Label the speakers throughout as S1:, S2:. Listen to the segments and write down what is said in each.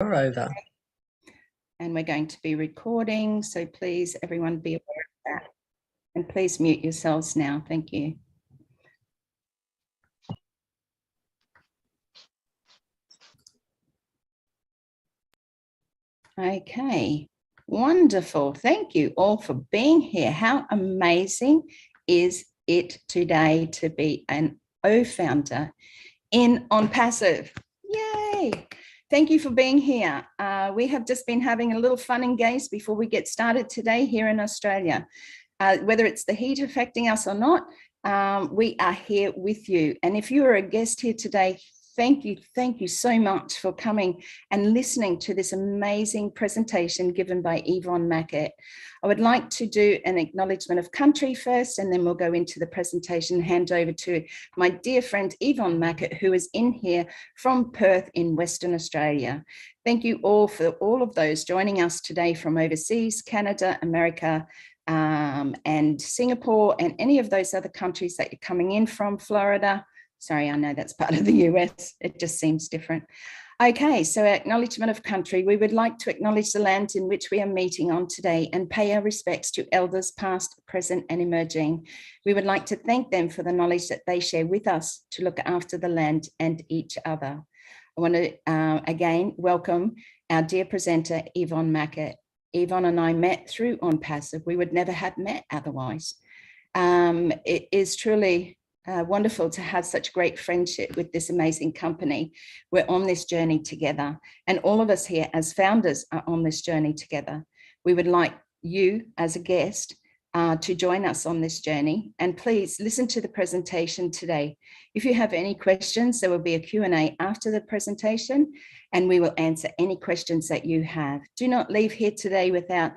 S1: Over.
S2: And we're going to be recording, so please everyone be aware of that. And please mute yourselves now. Thank you. Okay, wonderful. Thank you all for being here. How amazing is it today to be an O founder in On Passive? Yay! Thank you for being here. We have just been having a little fun and games before we get started today here in Australia. Whether it's the heat affecting us or not, we are here with you. And if you are a guest here today, thank you so much for coming and listening to this amazing presentation given by Yvonne Mackett. I would like to do an acknowledgement of country first, and then we'll go into the presentation, hand over to my dear friend Yvonne Mackett, who is in here from Perth in Western Australia. Thank you all for all of those joining us today from overseas, Canada, America, and Singapore, and any of those other countries that you're coming in from, Florida. Sorry, I know that's part of the US. It just seems different. Okay, so Acknowledgement of Country. We would like to acknowledge the land in which we are meeting on today and pay our respects to elders past, present, and emerging. We would like to thank them for the knowledge that they share with us to look after the land and each other. I want to again welcome our dear presenter, Yvonne Mackett. Yvonne and I met through On Passive. We would never have met otherwise. It is truly wonderful to have such great friendship with this amazing company. We're on this journey together, and all of us here as founders are on this journey together. We would like you as a guest to join us on this journey, and please listen to the presentation today. If you have any questions, there will be a Q&A after the presentation, and we will answer any questions that you have. Do not leave here today without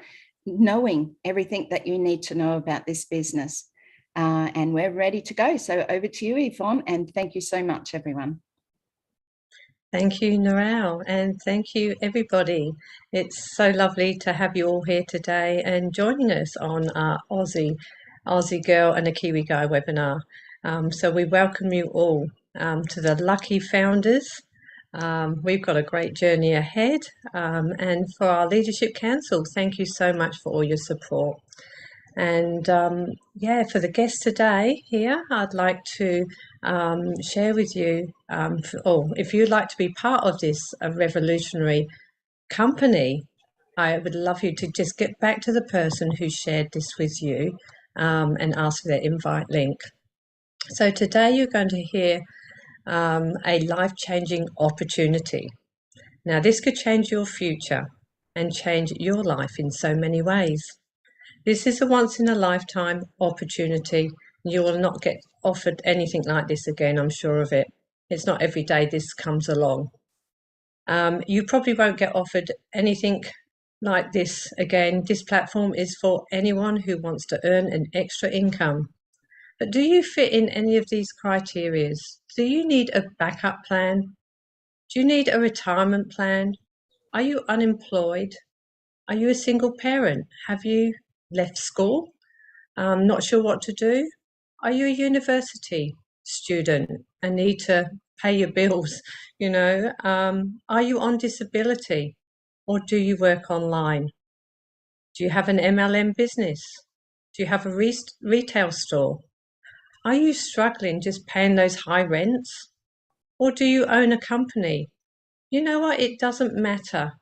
S2: knowing everything that you need to know about this business. And we're ready to go. So over to you, Yvonne, and thank you so much, everyone.
S1: Thank you, Narelle, and thank you, everybody. It's so lovely to have you all here today and joining us on our Aussie Girl and a Kiwi Guy webinar. So we welcome you all to the lucky founders. We've got a great journey ahead, and for our Leadership Council, thank you so much for all your support. And yeah, for the guests today here, I'd like to share with you, if you'd like to be part of this revolutionary company, I would love you to just get back to the person who shared this with you and ask for their invite link. So today you're going to hear a life-changing opportunity. Now, this could change your future and change your life in so many ways. This is a once-in-a-lifetime opportunity. You will not get offered anything like this again, I'm sure of it. It's not every day this comes along. You probably won't get offered anything like this again. This platform is for anyone who wants to earn an extra income. But do you fit in any of these criteria? Do you need a backup plan? Do you need a retirement plan? Are you unemployed? Are you a single parent? Have you left school? Not sure what to do? Are you a university student and need to pay your bills? You know, are you on disability, or do you work online? Do you have an MLM business? Do you have a retail store? Are you struggling just paying those high rents, or do you own a company? You know what? It doesn't matter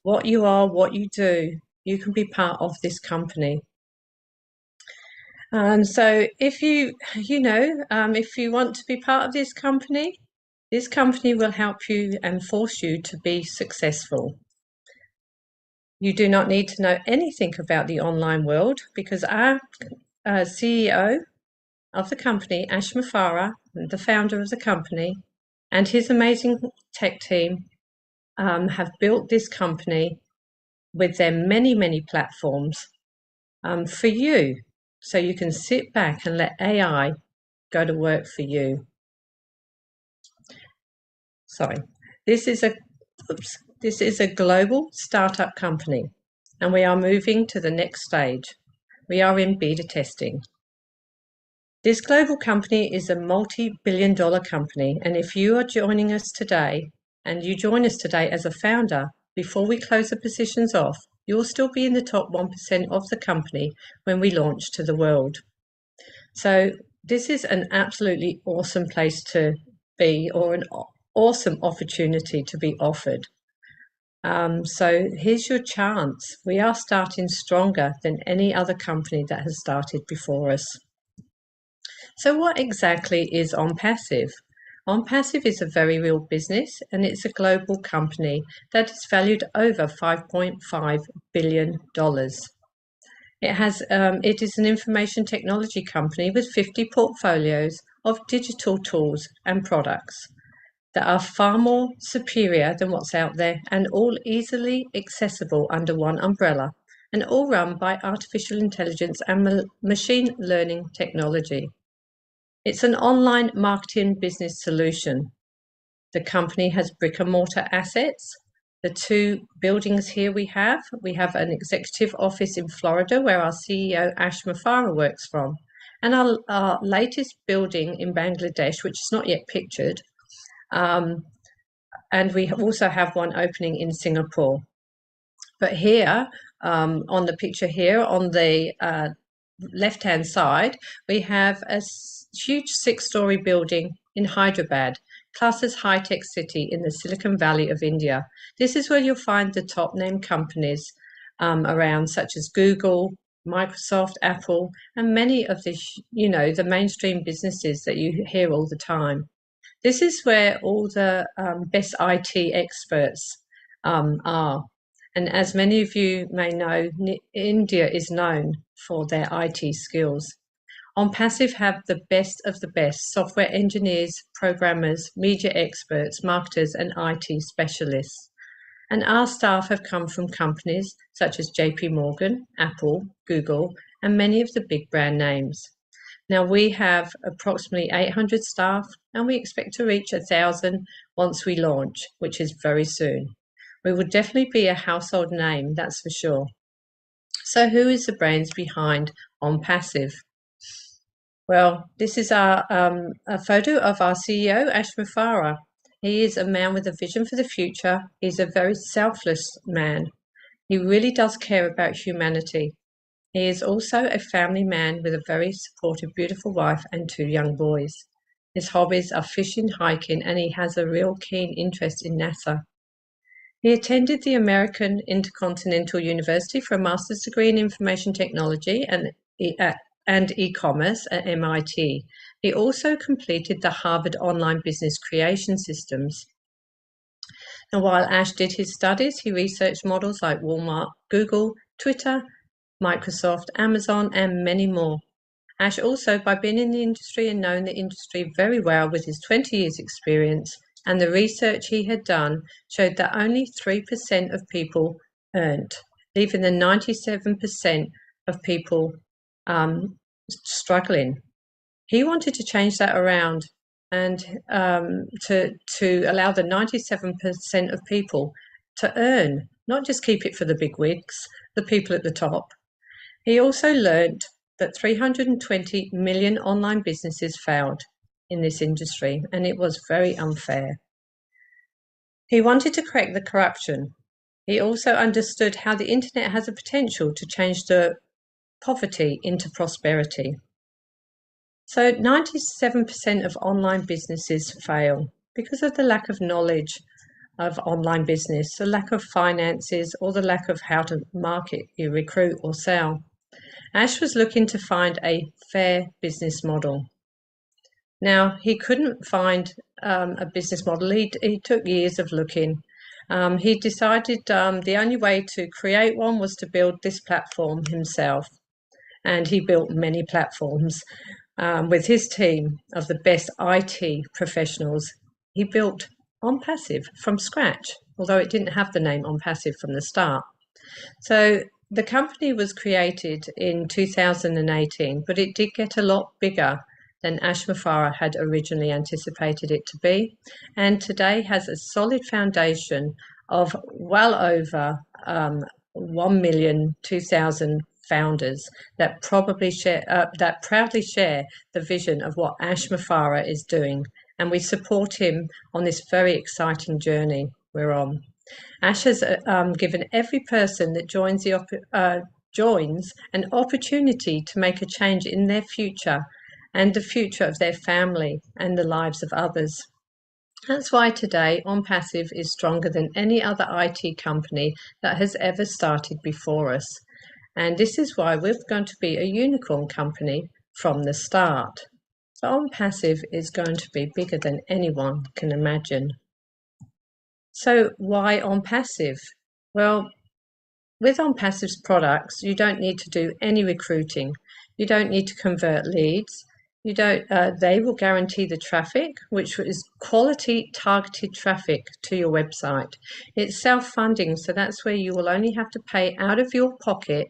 S1: what you are, what you do. You can be part of this company. So if you want to be part of this company will help you and force you to be successful. You do not need to know anything about the online world, because our CEO of the company, Ash Mafara, the founder of the company, and his amazing tech team have built this company with their many, many platforms for you. So you can sit back and let AI go to work for you. Sorry, this is a global startup company, and we are moving to the next stage. We are in beta testing. This global company is a multi-billion-dollar company, and if you are joining us today, and you join us today as a founder, before we close the positions off, you'll still be in the top 1% of the company when we launch to the world. So this is an absolutely awesome place to be, or an awesome opportunity to be offered. So here's your chance. We are starting stronger than any other company that has started before us. So what exactly is OnPassive? OnPassive is a very real business, and it's a global company that is valued over $5.5 billion. It is an information technology company with 50 portfolios of digital tools and products that are far more superior than what's out there, and all easily accessible under one umbrella, and all run by artificial intelligence and machine learning technology. It's an online marketing business solution. The company has brick and mortar assets. The two buildings here we have an executive office in Florida where our CEO Ash Mafara works from, and our latest building in Bangladesh, which is not yet pictured, and we also have one opening in Singapore. But here, on the picture here, on the left-hand side, we have a huge 6-story building in Hyderabad, classed as high-tech city in the Silicon Valley of India. This is where you'll find the top name companies around, such as Google, Microsoft, Apple, and many of the mainstream businesses that you hear all the time. This is where all the best IT experts are. And as many of you may know, India is known for their IT skills. OnPassive have the best of the best software engineers, programmers, media experts, marketers, and IT specialists. And our staff have come from companies such as JP Morgan, Apple, Google, and many of the big brand names. Now we have approximately 800 staff, and we expect to reach 1,000 once we launch, which is very soon. We will definitely be a household name, that's for sure. So who is the brains behind OnPassive? Well, this is a photo of our CEO, Ash Mafara. He is a man with a vision for the future. He's a very selfless man. He really does care about humanity. He is also a family man with a very supportive, beautiful wife and 2 young boys. His hobbies are fishing, hiking, and he has a real keen interest in NASA. He attended the American Intercontinental University for a master's degree in information technology and e-commerce at MIT. He also completed the Harvard Online Business Creation Systems. And while Ash did his studies, he researched models like Walmart, Google, Twitter, Microsoft, Amazon, and many more. Ash also, by being in the industry and knowing the industry very well with his 20 years experience and the research he had done, showed that only 3% of people earned, leaving the 97% of people struggling. He wanted to change that around and to allow the 97% of people to earn, not just keep it for the big wigs, the people at the top. He also learned that 320 million online businesses failed in this industry, and it was very unfair. He wanted to correct the corruption. He also understood how the internet has a potential to change the poverty into prosperity. So 97% of online businesses fail because of the lack of knowledge of online business, the lack of finances, or the lack of how to market, recruit, or sell. Ash was looking to find a fair business model. Now, he couldn't find a business model. He took years of looking. He decided the only way to create one was to build this platform himself. And he built many platforms with his team of the best IT professionals. He built OnPassive from scratch, although it didn't have the name OnPassive from the start. So the company was created in 2018, but it did get a lot bigger than Ash Mafara had originally anticipated it to be, and today has a solid foundation of well over 1,002,000 founders that proudly share the vision of what Ash Mafara is doing and we support him on this very exciting journey we're on. Ash has given every person that joins an opportunity to make a change in their future and the future of their family and the lives of others. That's why today On Passive is stronger than any other IT company that has ever started before us. And this is why we're going to be a unicorn company from the start. So On Passive is going to be bigger than anyone can imagine. So why On Passive? Well, with On Passive's products, you don't need to do any recruiting. You don't need to convert leads. You don't. They will guarantee the traffic, which is quality targeted traffic to your website. It's self-funding, so that's where you will only have to pay out of your pocket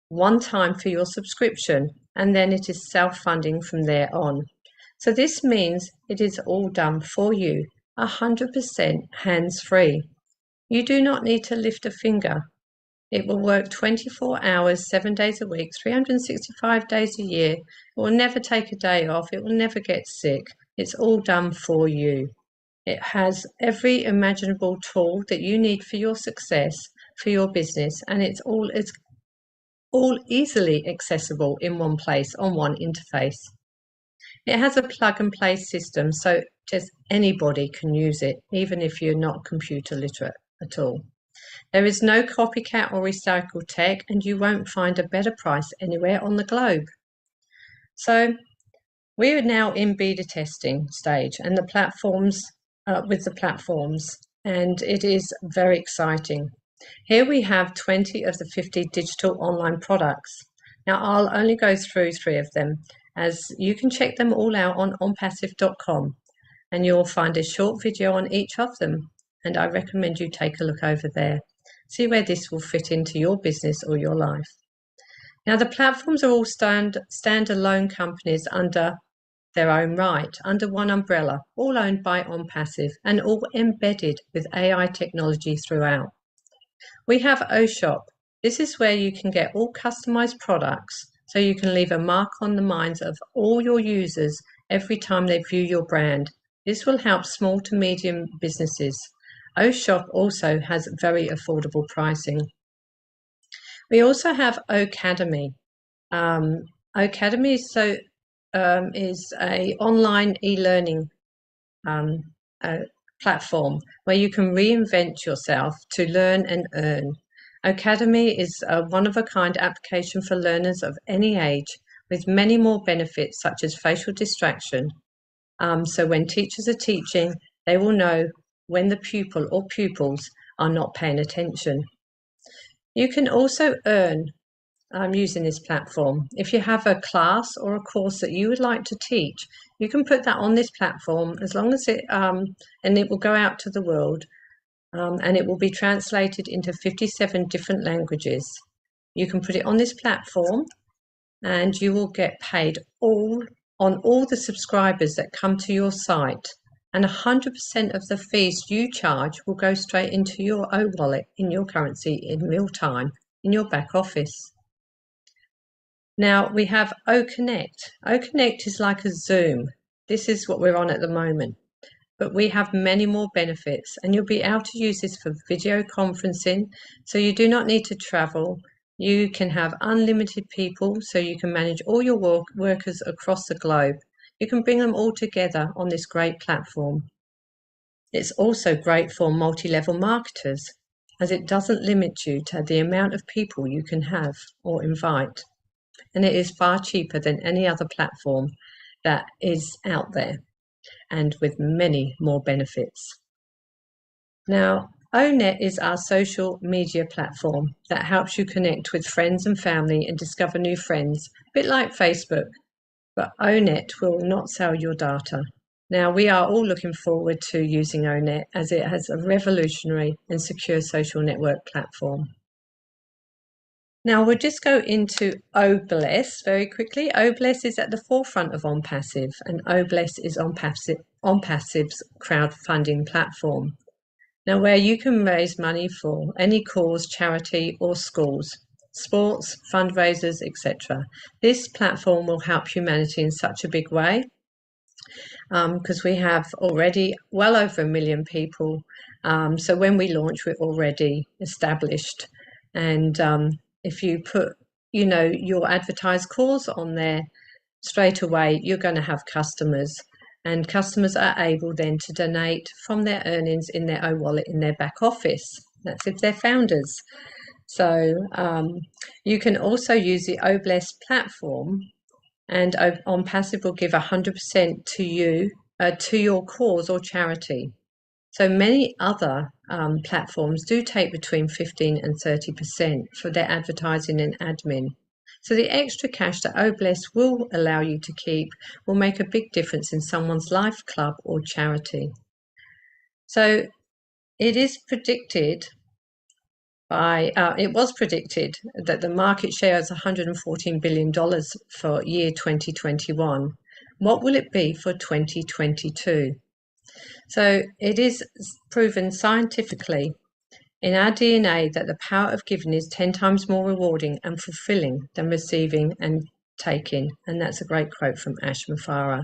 S1: one time for your subscription, and then it is self-funding from there on. So this means it is all done for you, 100% hands-free. You do not need to lift a finger. It will work 24 hours, 7 days a week, 365 days a year. It will never take a day off. It will never get sick. It's all done for you. It has every imaginable tool that you need for your success, for your business, and it's all easily accessible in one place on one interface. It has a plug and play system, so just anybody can use it, even if you're not computer literate at all. There is no copycat or recycled tech, and you won't find a better price anywhere on the globe. So we are now in beta testing stage and with the platforms, and it is very exciting. Here we have 20 of the 50 digital online products. Now I'll only go through 3 of them, as you can check them all out on onpassive.com, and you'll find a short video on each of them, and I recommend you take a look over there. See where this will fit into your business or your life. Now, the platforms are all standalone companies under their own right, under one umbrella, all owned by On Passive and all embedded with AI technology throughout. We have OShop. This is where you can get all customized products, so you can leave a mark on the minds of all your users every time they view your brand. This will help small to medium businesses. OShop also has very affordable pricing. We also have Academy. Academy is a online e-learning platform where you can reinvent yourself to learn and earn. Academy is a one-of-a-kind application for learners of any age, with many more benefits such as facial distraction. So when teachers are teaching, they will know when the pupil or pupils are not paying attention. You can also earn using this platform. If you have a class or a course that you would like to teach, you can put that on this platform as long as and it will go out to the world, and it will be translated into 57 different languages. You can put it on this platform and you will get paid on all the subscribers that come to your site, and 100% of the fees you charge will go straight into your own wallet in your currency in real time in your back office. Now we have OConnect. OConnect is like a Zoom. This is what we're on at the moment, but we have many more benefits, and you'll be able to use this for video conferencing, so you do not need to travel. You can have unlimited people, so you can manage all your workers across the globe. You can bring them all together on this great platform. It's also great for multi-level marketers, as it doesn't limit you to the amount of people you can have or invite. And it is far cheaper than any other platform that is out there, and with many more benefits. Now, ONet is our social media platform that helps you connect with friends and family and discover new friends, a bit like Facebook, but ONet will not sell your data. Now, we are all looking forward to using ONet, as it has a revolutionary and secure social network platform. Now we'll just go into Obless very quickly. Obless is at the forefront of On Passive, and Obless is On Passive's crowdfunding platform. Now, where you can raise money for any cause, charity or schools, sports, fundraisers, etc. This platform will help humanity in such a big way. because we have already well over 1 million people. So when we launch, we're already established. And if you put, your advertised calls on there straight away, you're going to have customers. And customers are able then to donate from their earnings in their own wallet in their back office. That's if they're founders. So you can also use the Obless platform, and on Passive will give 100% to you, to your cause or charity. So many other platforms do take between 15 and 30% for their advertising and admin. So the extra cash that Obless will allow you to keep will make a big difference in someone's life, club or charity. So it is predicted it was predicted that the market share is $114 billion for year 2021. What will it be for 2022? So it is proven scientifically in our DNA that the power of giving is 10 times more rewarding and fulfilling than receiving and taking. And that's a great quote from Ash Mafara.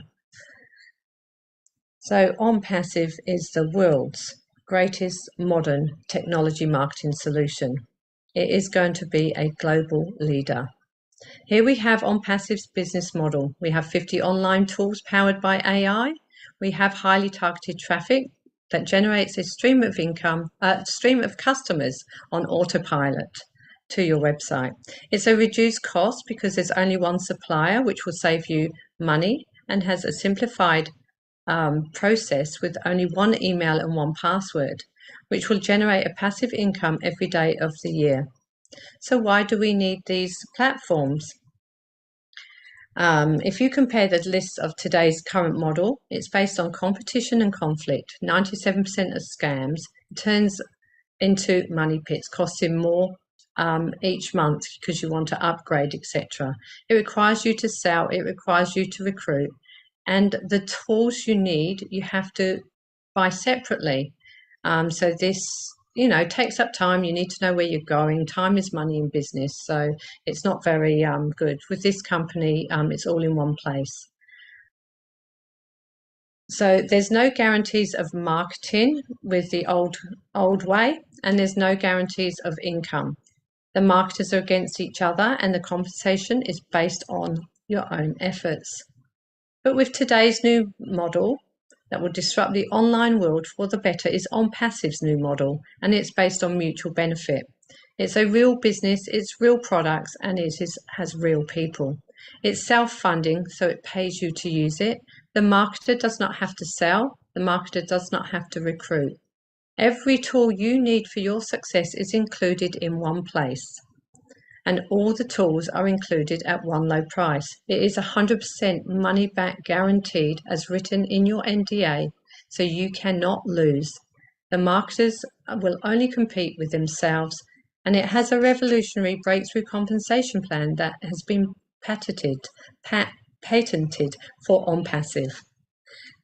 S1: So On Passive is the world's greatest modern technology marketing solution. It is going to be a global leader. Here we have On Passive's business model. We have 50 online tools powered by AI. We have highly targeted traffic that generates a stream of income, stream of customers on autopilot to your website. It's a reduced cost because there's only one supplier, which will save you money and has a simplified process with only one email and one password, which will generate a passive income every day of the year. So why do we need these platforms? If you compare the lists of today's current model, it's based on competition and conflict. 97% of scams turns into money pits, costing more each month because you want to upgrade, etc. It requires you to sell, it requires you to recruit, and the tools you need, you have to buy separately. So this, takes up time. You need to know where you're going. Time is money in business. So it's not very good. With this company, it's all in one place. So there's no guarantees of marketing with the old way, and there's no guarantees of income. The marketers are against each other, and the compensation is based on your own efforts. But with today's new model that will disrupt the online world for the better is On Passive's new model, and it's based on mutual benefit. It's a real business, it's real products, and has real people. It's self-funding, so it pays you to use it. The marketer does not have to sell. The marketer does not have to recruit. Every tool you need for your success is included in one place, and all the tools are included at one low price. It is 100% money back guaranteed as written in your NDA, so you cannot lose. The marketers will only compete with themselves, and it has a revolutionary breakthrough compensation plan that has been patented for On Passive.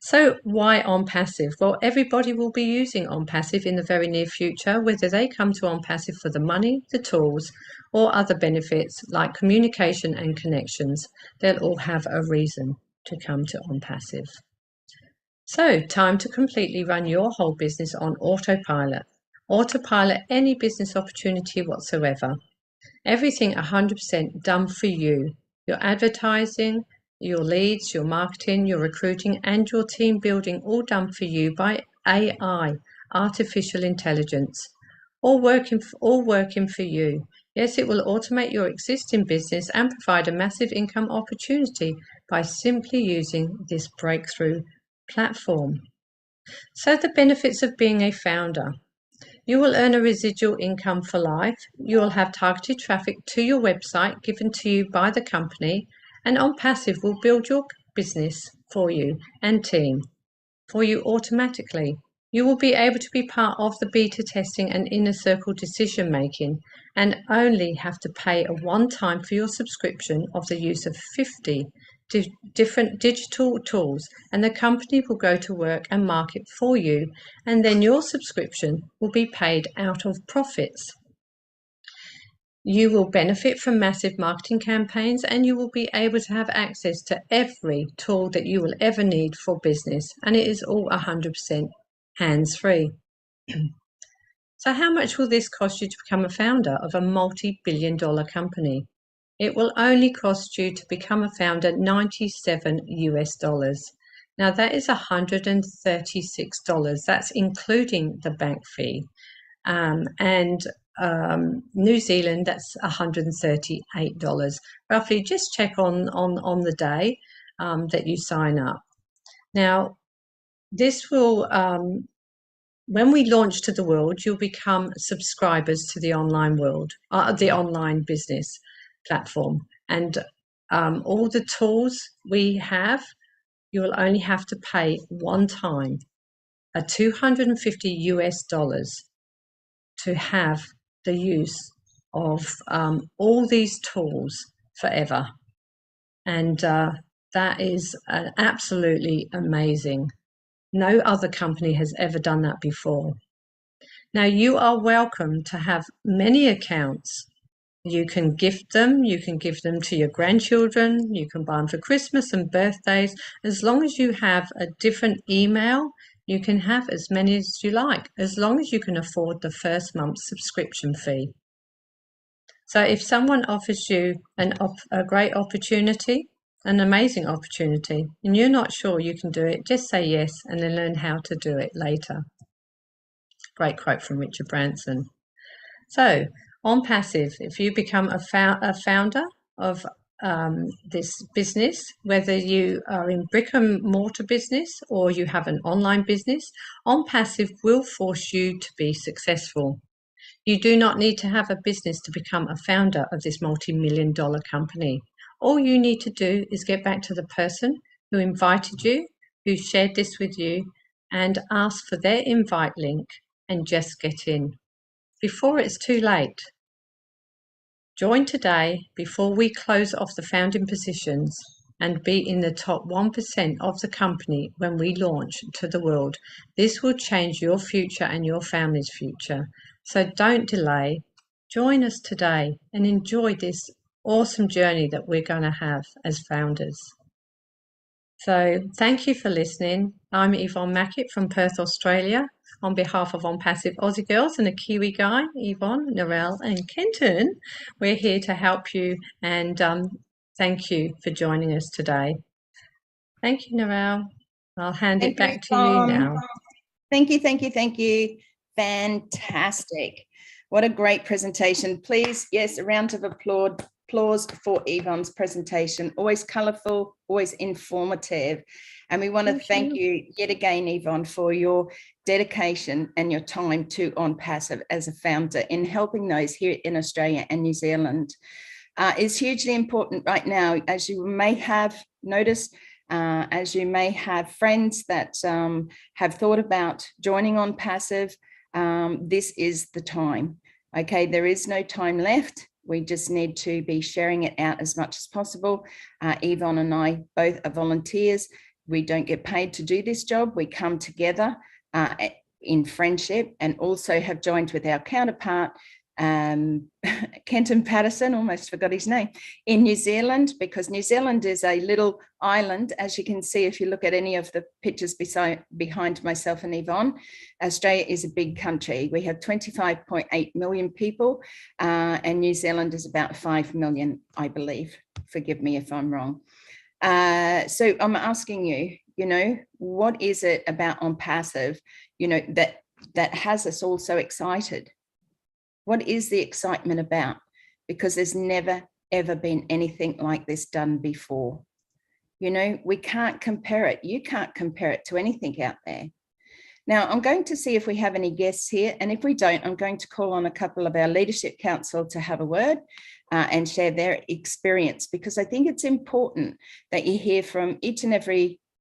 S1: So why On Passive? Well, everybody will be using On Passive in the very near future, whether they come to On Passive for the money, the tools, or other benefits like communication and connections. They'll all have a reason to come to On Passive. So time to completely run your whole business on autopilot. Autopilot any business opportunity whatsoever. Everything 100% done for you. Your advertising, your leads, your marketing, your recruiting, and your team building, all done for you by AI, artificial intelligence, all working for you. Yes, it will automate your existing business and provide a massive income opportunity by simply using this breakthrough platform. So the benefits of being a founder. You will earn a residual income for life. You will have targeted traffic to your website given to you by the company, and On Passive will build your business for you and team for you automatically. You will be able to be part of the beta testing and inner circle decision making, and only have to pay a one-time for your subscription of the use of 50 different digital tools, and the company will go to work and market for you, and then your subscription will be paid out of profits. You will benefit from massive marketing campaigns, and you will be able to have access to every tool that you will ever need for business, and it is all 100% hands-free. So how much will this cost you to become a founder of a multi-billion-dollar company? It will only cost you to become a founder $97. Now that is $136. That's including the bank fee. And New Zealand, that's $138. Roughly, just check on the day that you sign up. Now, this will when we launch to the world, you'll become subscribers to the online world, the online business platform. And all the tools we have, you will only have to pay one time, a $250 to have the use of all these tools forever. And that is absolutely amazing. No other company has ever done that before. Now, you are welcome to have many accounts. You can gift them, you can give them to your grandchildren, you can buy them for Christmas and birthdays. As long as you have a different email, you can have as many as you like, as long as you can afford the first month's subscription fee. So if someone offers you a great opportunity, an amazing opportunity, and you're not sure you can do it, just say yes and then learn how to do it later. Great quote from Richard Branson. So on Passive, if you become a founder of this business, whether you are in brick and mortar business or you have an online business, On Passive will force you to be successful. You do not need to have a business to become a founder of this multi-million-dollar company. All you need to do is get back to the person who invited you, who shared this with you, and ask for their invite link and just get in before it's too late. Join today before we close off the founding positions and be in the top 1% of the company when we launch to the world. This will change your future and your family's future. So don't delay. Join us today and enjoy this awesome journey that we're going to have as founders. So thank you for listening. I'm Yvonne Mackett from Perth, Australia. On behalf of On Passive Aussie Girls and a Kiwi guy, Yvonne, Narelle and Kenton, we're here to help you, and thank you for joining us today. Thank you, Narelle. I'll hand it back to you now.
S2: Thank you, thank you, thank you. Fantastic. What a great presentation. Please, yes, a round of applause for Yvonne's presentation. Always colourful, always informative. And we want to thank you yet again, Yvonne, for your dedication and your time to On Passive as a founder in helping those here in Australia and New Zealand. It's hugely important right now, as you may have noticed, as you may have friends that have thought about joining On Passive, this is the time. Okay, there is no time left. We just need to be sharing it out as much as possible. Yvonne and I both are volunteers. We don't get paid to do this job. We come together in friendship, and also have joined with our counterpart, Kenton Patterson, almost forgot his name, in New Zealand, because New Zealand is a little island, as you can see if you look at any of the pictures behind myself and Yvonne. Australia is a big country. We have 25.8 million people, and New Zealand is about 5 million, I believe. Forgive me if I'm wrong. So I'm asking you, what is it about On Passive, that has us all so excited? What is the excitement about? Because there's never, ever been anything like this done before. We can't compare it. You can't compare it to anything out there. Now, I'm going to see if we have any guests here. And if we don't, I'm going to call on a couple of our leadership council to have a word and share their experience, because I think it's important that you hear from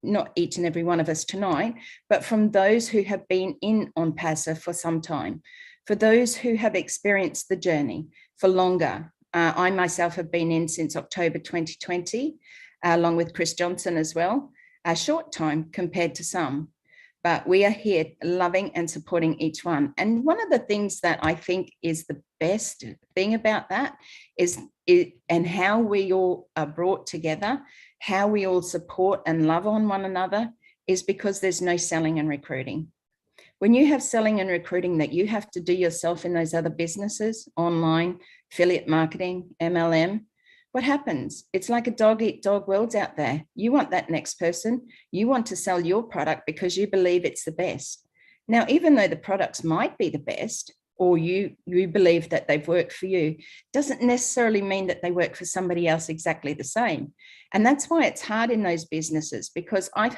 S2: not each and every one of us tonight, but from those who have been in On Passive for some time, for those who have experienced the journey for longer. I myself have been in since October 2020, along with Chris Johnson as well, a short time compared to some. but we are here loving and supporting each one. And one of the things that I think is the best thing about that is and how we all are brought together, how we all support and love on one another, is because there's no selling and recruiting. When you have selling and recruiting that you have to do yourself in those other businesses, online, affiliate marketing, MLM, what happens? It's like a dog eat dog world out there. You want that next person. You want to sell your product because you believe it's the best. Now, even though the products might be the best, or you believe that they've worked for you, doesn't necessarily mean that they work for somebody else exactly the same. And that's why it's hard in those businesses, because I've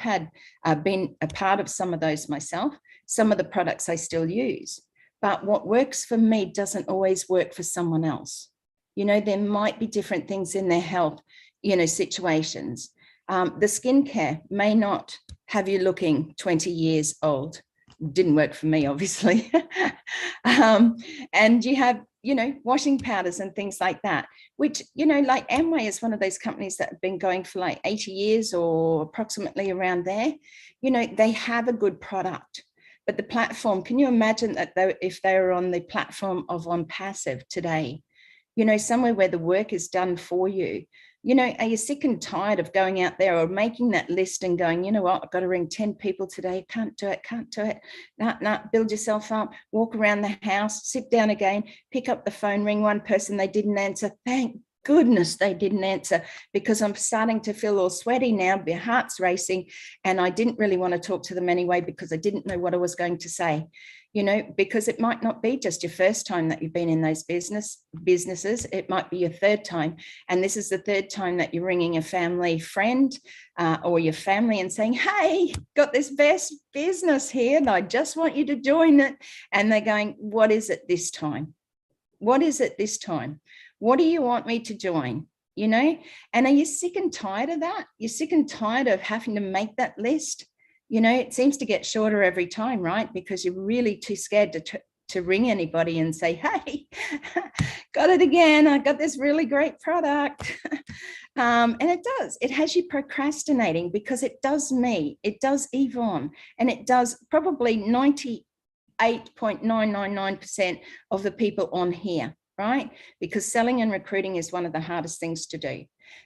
S2: been a part of some of those myself. Some of the products I still use, but what works for me doesn't always work for someone else. You know, there might be different things in their health, you know, situations. The skincare may not have you looking 20 years old. Didn't work for me, obviously. And you have, you know, washing powders and things like that, which, you know, like Amway is one of those companies that have been going for like 80 years or approximately around there. You know, they have a good product. But the platform, can you imagine that if they were on the platform of On Passive today, you know, somewhere where the work is done for you, you know, are you sick and tired of going out there or making that list and going, you know what, I've got to ring 10 people today, can't do it. No, build yourself up, walk around the house, sit down again, pick up the phone, ring one person, they didn't answer. Thank goodness they didn't answer, because I'm starting to feel all sweaty now, my heart's racing, and I didn't really want to talk to them anyway because I didn't know what I was going to say, you know, because it might not be just your first time that you've been in those businesses, it might be your third time, and this is the third time that you're ringing a family friend or your family and saying, hey, got this best business here and I just want you to join it, and they're going, what is it this time? What is it this time? What do you want me to join? You know, and are you sick and tired of that? You're sick and tired of having to make that list? You know, it seems to get shorter every time, right? Because you're really too scared to ring anybody and say, hey, got it again. I got this really great product. And it has you procrastinating, because it does me, it does Yvonne, and it does probably 98.999% of the people on here. Right? Because selling and recruiting is one of the hardest things to do.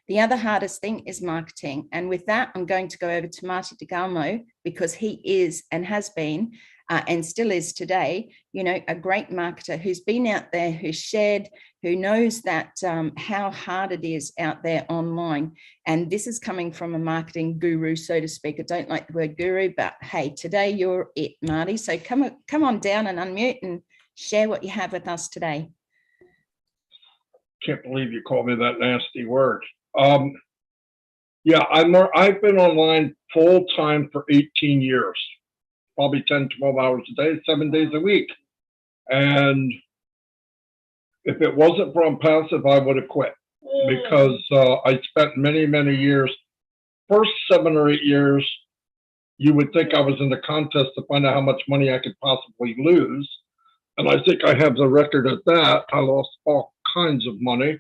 S2: The other hardest thing is marketing. And with that, I'm going to go over to Marty DeGalmo, because he is and has been and still is today, you know, a great marketer who's been out there, who's shared, who knows that how hard it is out there online. And this is coming from a marketing guru, so to speak. I don't like the word guru, but hey, today you're it, Marty. So come on down and unmute and share what you have with us today.
S3: Can't believe you called me that nasty word. Yeah, I've been online full time for 18 years, probably 10, 12 hours a day, 7 days a week. And if it wasn't for Passive, I would have quit, because I spent many, many years, first 7 or 8 years, you would think I was in the contest to find out how much money I could possibly lose. And I think I have the record at that. I lost all kinds of money,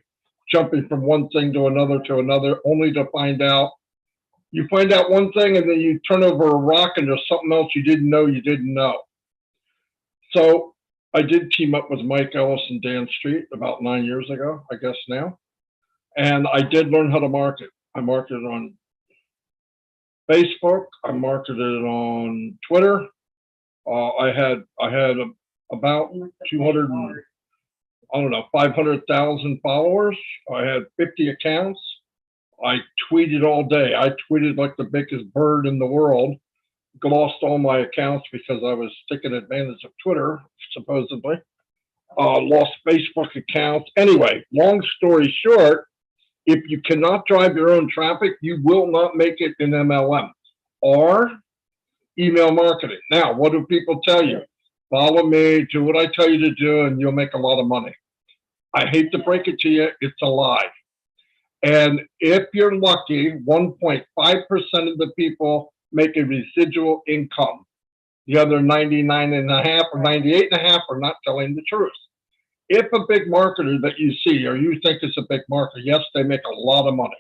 S3: jumping from one thing to another, only to find out, you find out one thing and then you turn over a rock and there's something else you didn't know. So I did team up with Mike Ellis and Dan Street about 9 years ago, I guess now. And I did learn how to market. I marketed on Facebook. I marketed on Twitter. I had about 500,000 followers. I had 50 accounts. I tweeted all day. I tweeted like the biggest bird in the world. Lost all my accounts because I was taking advantage of Twitter, supposedly. Lost Facebook accounts. Anyway, long story short, if you cannot drive your own traffic, you will not make it in MLM or email marketing. Now, what do people tell you? Follow me, do what I tell you to do, and you'll make a lot of money. I hate to break it to you, it's a lie. And if you're lucky, 1.5% of the people make a residual income. The other 99.5 or 98.5 are not telling the truth. If a big marketer that you see or you think is a big marketer, yes, they make a lot of money.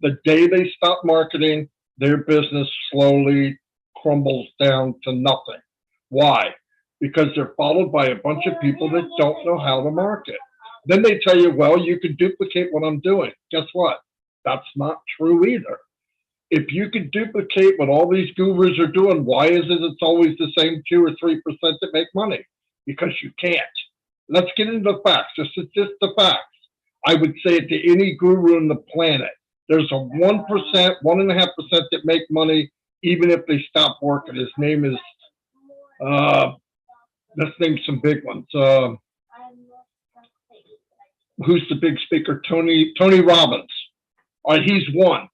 S3: The day they stop marketing, their business slowly crumbles down to nothing. Why? Because they're followed by a bunch of people that don't know how to market. Then they tell you, well, you can duplicate what I'm doing. Guess what? That's not true either. If you could duplicate what all these gurus are doing, why is it it's always the same 2 or 3% that make money? Because you can't. Let's get into the facts. This is just the facts. I would say it to any guru on the planet. There's a 1%, 1.5% that make money even if they stop working. His name is, let's name some big ones. Who's the big speaker? Tony Robbins. All right, he's one.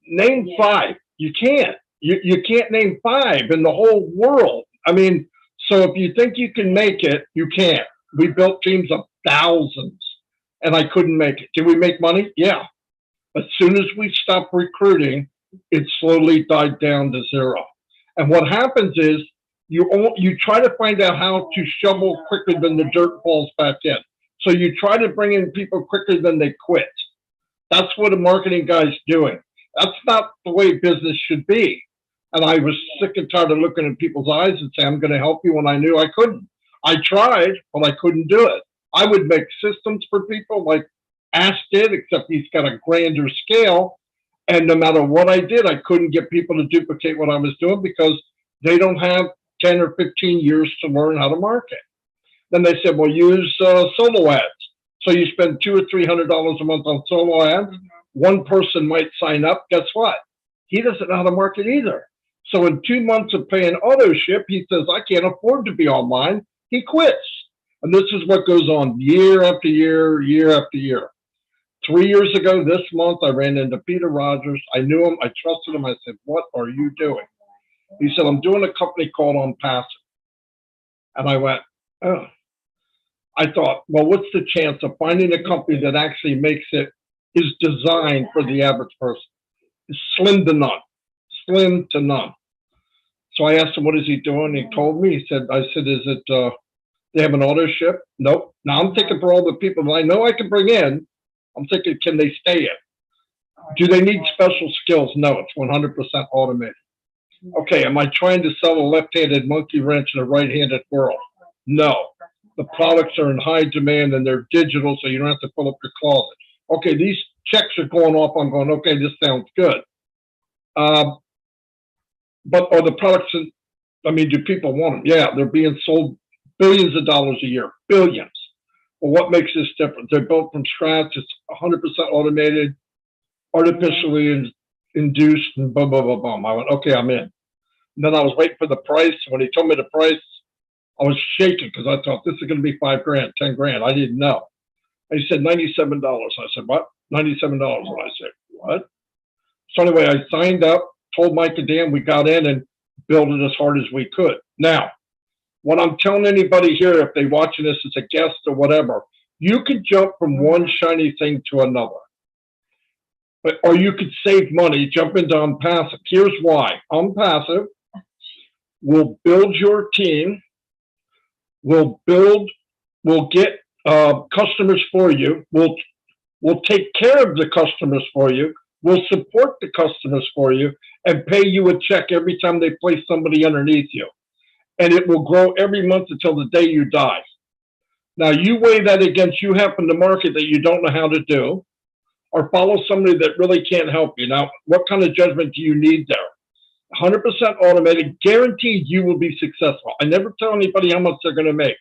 S3: Name 5. You can't. You can't name 5 in the whole world. I mean, so if you think you can make it, you can't. We built teams of thousands, and I couldn't make it. Did we make money? Yeah. As soon as we stopped recruiting, it slowly died down to 0. And what happens is you try to find out how to shovel quicker than the dirt falls back in. So you try to bring in people quicker than they quit. That's what a marketing guy's doing. That's not the way business should be. And I was sick and tired of looking in people's eyes and saying, I'm going to help you when I knew I couldn't. I tried, but I couldn't do it. I would make systems for people like Ash did, except he's got a grander scale. And no matter what I did, I couldn't get people to duplicate what I was doing because they don't have 10 or 15 years to learn how to market. Then they said, well, use solo ads. So you spend $200 or $300 a month on solo ads. One person might sign up. Guess what? He doesn't know how to market either. So in 2 months of paying auto ship, he says, I can't afford to be online. He quits. And this is what goes on year after year, year after year. 3 years ago this month, I ran into Peter Rogers. I knew him. I trusted him. I said, what are you doing? He said, I'm doing a company called Unpassive. And I went, oh. I thought, well, what's the chance of finding a company that actually makes it, is designed for the average person? It's slim to none. Slim to none. So I asked him, what is he doing? He told me. I said, is it, they have an auto ship? Nope. Now I'm thinking for all the people that I know I can bring in, I'm thinking, can they stay in? Do they need special skills? No, it's 100% automated. Okay, am I trying to sell a left-handed monkey wrench in a right-handed world? No. The products are in high demand and they're digital, so you don't have to fill up your closet. Okay, these checks are going off. I'm going, okay, this sounds good. But are the products, I mean, do people want them? Yeah, they're being sold billions of dollars a year, billions. Well, what makes this different? They're built from scratch. It's 100% automated, artificially induced, and boom, boom, boom, boom. I went, okay, I'm in. And then I was waiting for the price. When he told me the price, I was shaking because I thought this is going to be $5 grand, 10 grand. I didn't know. And he said $97. I said, what? $97. And I said, what? So anyway, I signed up, told Mike and Dan, we got in and built it as hard as we could. Now, what I'm telling anybody here, if they're watching this as a guest or whatever, you could jump from one shiny thing to another. Or you could save money, jump into Unpassive. Here's why. Unpassive will build your team, will get customers for you, will take care of the customers for you, will support the customers for you, and pay you a check every time they place somebody underneath you. And it will grow every month until the day you die. Now, you weigh that against you happen to market that you don't know how to do, or follow somebody that really can't help you. Now, what kind of judgment do you need there? 100% automated, guaranteed you will be successful. I never tell anybody how much they're going to make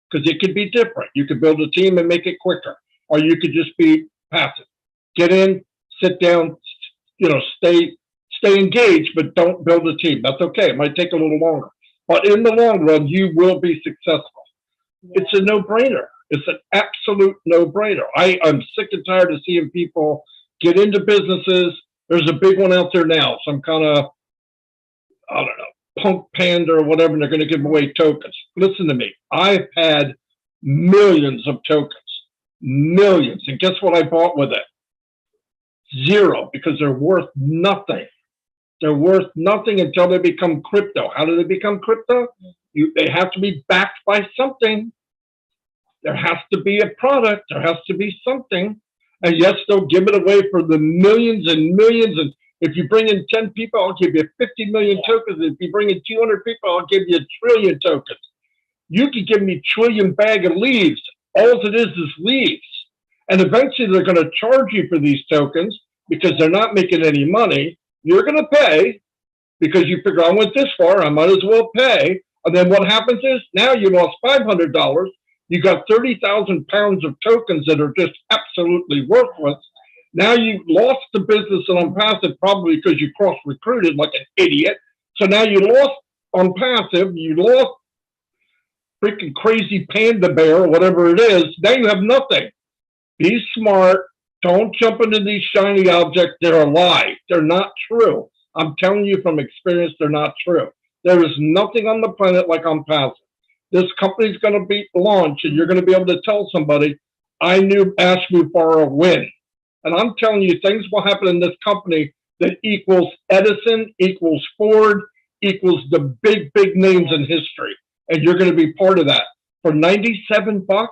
S3: because it could be different. You could build a team and make it quicker, or you could just be passive. Get in, sit down, stay engaged, but don't build a team. That's okay. It might take a little longer. But in the long run, you will be successful. Yeah. It's a no-brainer. It's an absolute no-brainer. I'm sick and tired of seeing people get into businesses. There's a big one out there now, some kind of, I don't know, punk panda or whatever, and they're going to give away tokens. Listen to me. I've had millions of tokens, millions. And guess what I bought with it? Zero, because they're worth nothing. They're worth nothing until they become crypto. How do they become crypto? They have to be backed by something. There has to be a product. There has to be something. And yes, they'll give it away for the millions and millions. And If you bring in 10 people, I'll give you 50 million tokens. If you bring in 200 people, I'll give you 1 trillion tokens. You can give me trillion bag of leaves. All it is leaves. And eventually they're going to charge you for these tokens because they're not making any money. You're going to pay because you figure, I went this far, I might as well pay. And then what happens is now you lost $500. You got 30,000 pounds of tokens that are just absolutely worthless. Now you lost the business on passive probably because you cross-recruited like an idiot. So now you lost on passive, you lost freaking crazy panda bear or whatever it is. Now you have nothing. Be smart. Don't jump into these shiny objects. They're a lie. They're not true. I'm telling you from experience, they're not true. There is nothing on the planet like on passive. This company's going to be launched and you're going to be able to tell somebody, I knew Ash Mufara win. And I'm telling you, things will happen in this company that equals Edison, equals Ford, equals the big, big names in history. And you're going to be part of that. For $97,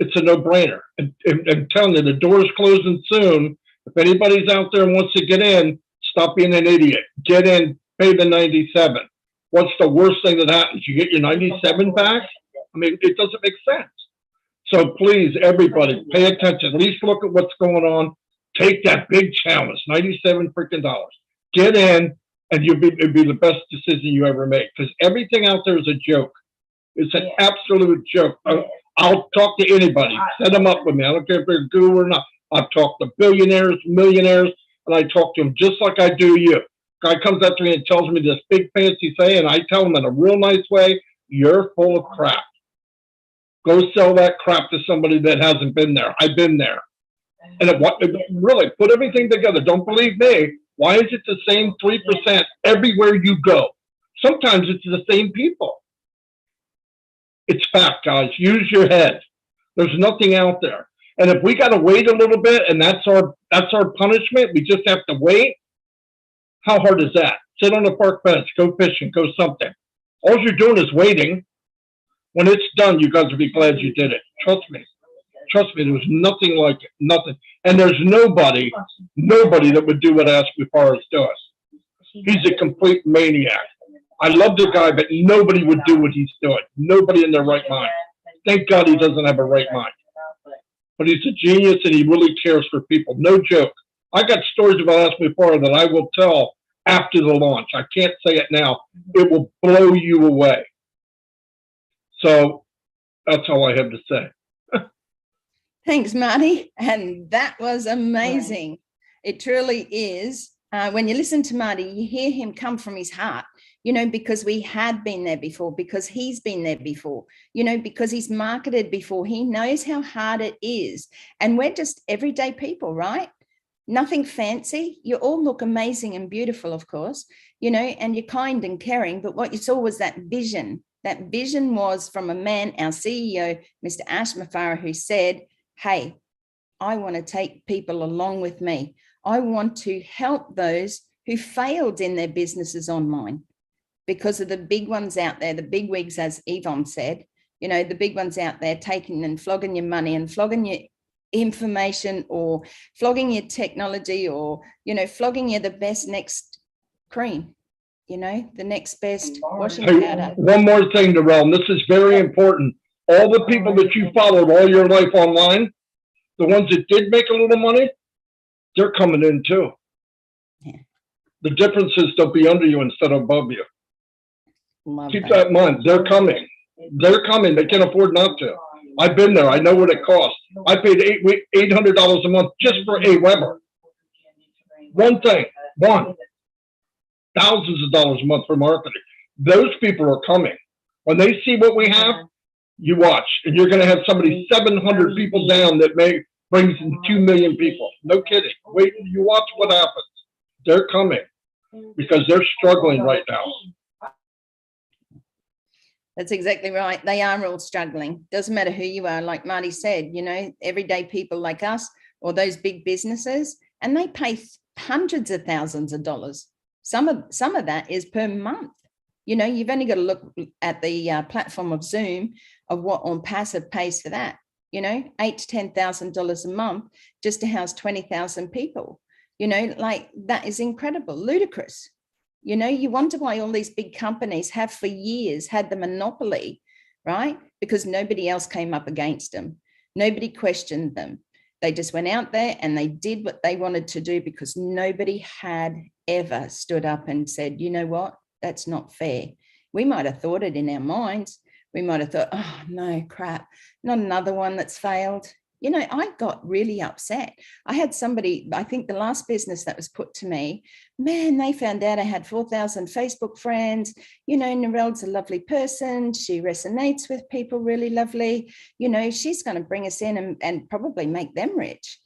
S3: it's a no-brainer. And I'm telling you, the door's closing soon. If anybody's out there and wants to get in, stop being an idiot. Get in, pay the 97. What's the worst thing that happens? You get your 97 back? I mean, it doesn't make sense. So please, everybody, pay attention. At least look at what's going on. Take that big challenge, 97 freaking dollars. Get in, and it'll be the best decision you ever make. Because everything out there is a joke. It's an absolute joke. I'll talk to anybody. Set them up with me. I don't care if they're a guru or not. I've talked to billionaires, millionaires, and I talk to them just like I do you. Guy comes up to me and tells me this big fancy thing, and I tell him in a real nice way, you're full of crap. Go sell that crap to somebody that hasn't been there. I've been there. And really, put everything together. Don't believe me. Why is it the same 3% everywhere you go? Sometimes it's the same people. It's fact, guys. Use your head. There's nothing out there. And if we got to wait a little bit and that's our punishment, we just have to wait. How hard is that? Sit on a park bench, go fishing, go something. All you're doing is waiting. When it's done, you guys will be glad you did it. Trust me. Trust me, there's nothing like it. Nothing. And there's nobody that would do what Ash Mufara does. He's a complete maniac. I love the guy, but nobody would do what he's doing. Nobody in their right mind. Thank God he doesn't have a right mind. But he's a genius and he really cares for people. No joke. I got stories about Ash Mufara that I will tell after the launch. I can't say it now. It will blow you away. So that's all I have to say.
S2: Thanks, Marty. And that was amazing. It truly is. When you listen to Marty, you hear him come from his heart, because we had been there before, because he's been there before, because he's marketed before. He knows how hard it is. And we're just everyday people, right? Nothing fancy. You all look amazing and beautiful, of course, and you're kind and caring. But what you saw was that vision. That vision was from a man, our CEO, Mr. Ash Mufara, who said, hey, I want to take people along with me. I want to help those who failed in their businesses online because of the big ones out there, the big wigs, as Yvonne said, the big ones out there taking and flogging your money and flogging your information or flogging your technology or, flogging you the best next cream. The next best washing powder.
S3: One more thing, Darrell, and this is very important. All the people that you followed all your life online, the ones that did make a little money, they're coming in too. Yeah. The difference is they'll be under you instead of above you. Keep that in mind. They're coming. They're coming. They can't afford not to. I've been there. I know what it costs. I paid $800 a month just for AWeber. One thing. One. Thousands of dollars a month for marketing. Those people are coming. When they see what we have, you watch, and you're going to have somebody 700 people down that brings in 2 million people. No kidding. Wait, you watch what happens. They're coming because they're struggling right now.
S2: That's exactly right. They are all struggling. Doesn't matter who you are. Like Marty said, everyday people like us or those big businesses, and they pay hundreds of thousands of dollars. Some of that is per month. You've only got to look at the platform of Zoom of what on passive pays for that. $8,000 to $10,000 a month just to house 20,000 people. Like that is incredible, ludicrous. You wonder why all these big companies have for years had the monopoly, right? Because nobody else came up against them. Nobody questioned them. They just went out there and they did what they wanted to do because nobody had ever stood up and said, you know what, that's not fair. We might have thought it in our minds. We might have thought, oh, no, crap, not another one that's failed. I got really upset. I had somebody, I think the last business that was put to me, man, they found out I had 4,000 Facebook friends. Narelle's a lovely person. She resonates with people really lovely. She's going to bring us in and probably make them rich.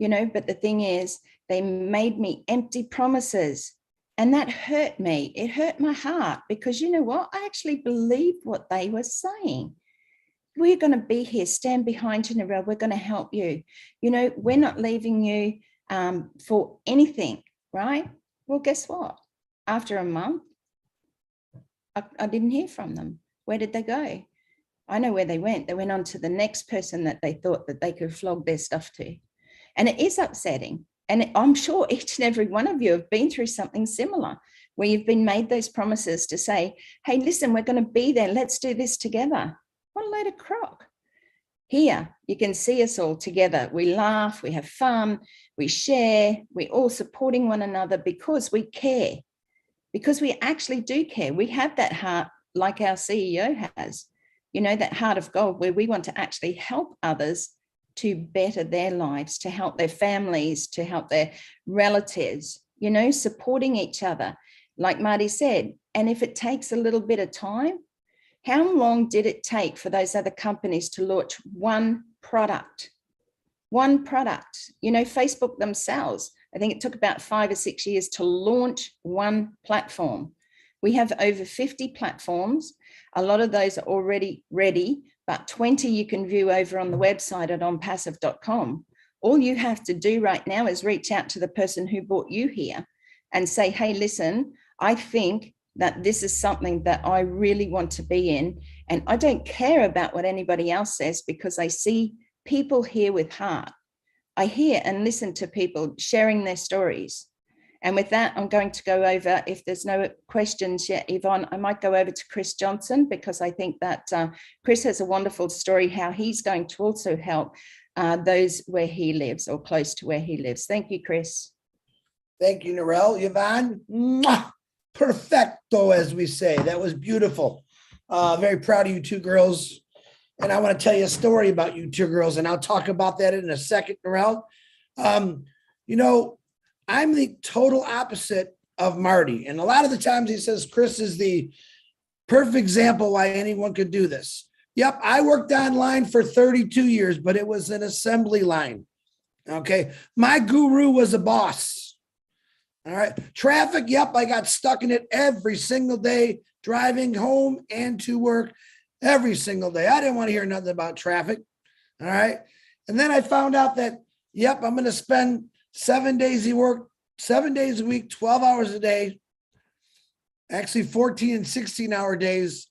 S2: But the thing is, they made me empty promises. And that hurt me. It hurt my heart because you know what? I actually believed what they were saying. We're going to be here, stand behind you, Narelle. We're going to help you. We're not leaving you for anything, right? Well, guess what? After a month, I didn't hear from them. Where did they go? I know where they went. They went on to the next person that they thought that they could flog their stuff to. And it is upsetting. And I'm sure each and every one of you have been through something similar where you've been made those promises to say, hey, listen, we're going to be there. Let's do this together. What a load of crock. Here, you can see us all together. We laugh, we have fun, we share, we're all supporting one another because we care, because we actually do care. We have that heart like our CEO has, that heart of gold where we want to actually help others to better their lives, to help their families, to help their relatives, supporting each other, like Marty said. And if it takes a little bit of time, how long did it take for those other companies to launch one product? One product. Facebook themselves, I think it took about 5 or 6 years to launch one platform. We have over 50 platforms. A lot of those are already ready, but 20 you can view over on the website at onpassive.com. All you have to do right now is reach out to the person who brought you here and say, hey, listen, I think that this is something that I really want to be in. And I don't care about what anybody else says because I see people here with heart. I hear and listen to people sharing their stories. And with that, I'm going to go over, if there's no questions yet, Yvonne, I might go over to Chris Johnson because I think that Chris has a wonderful story how he's going to also help those where he lives or close to where he lives. Thank you, Chris.
S4: Thank you, Narelle. Yvonne, mwah, perfecto, as we say. That was beautiful. Very proud of you two girls. And I want to tell you a story about you two girls, and I'll talk about that in a second, Narelle. I'm the total opposite of Marty. And a lot of the times he says Chris is the perfect example why anyone could do this. Yep, I worked online for 32 years, but it was an assembly line. Okay, my guru was a boss. All right, traffic, yep, I got stuck in it every single day, driving home and to work every single day. I didn't want to hear nothing about traffic. All right, and then I found out that, yep, I'm going to spend 7 days of work, 7 days a week, 12 hours a day, actually 14 and 16-hour days,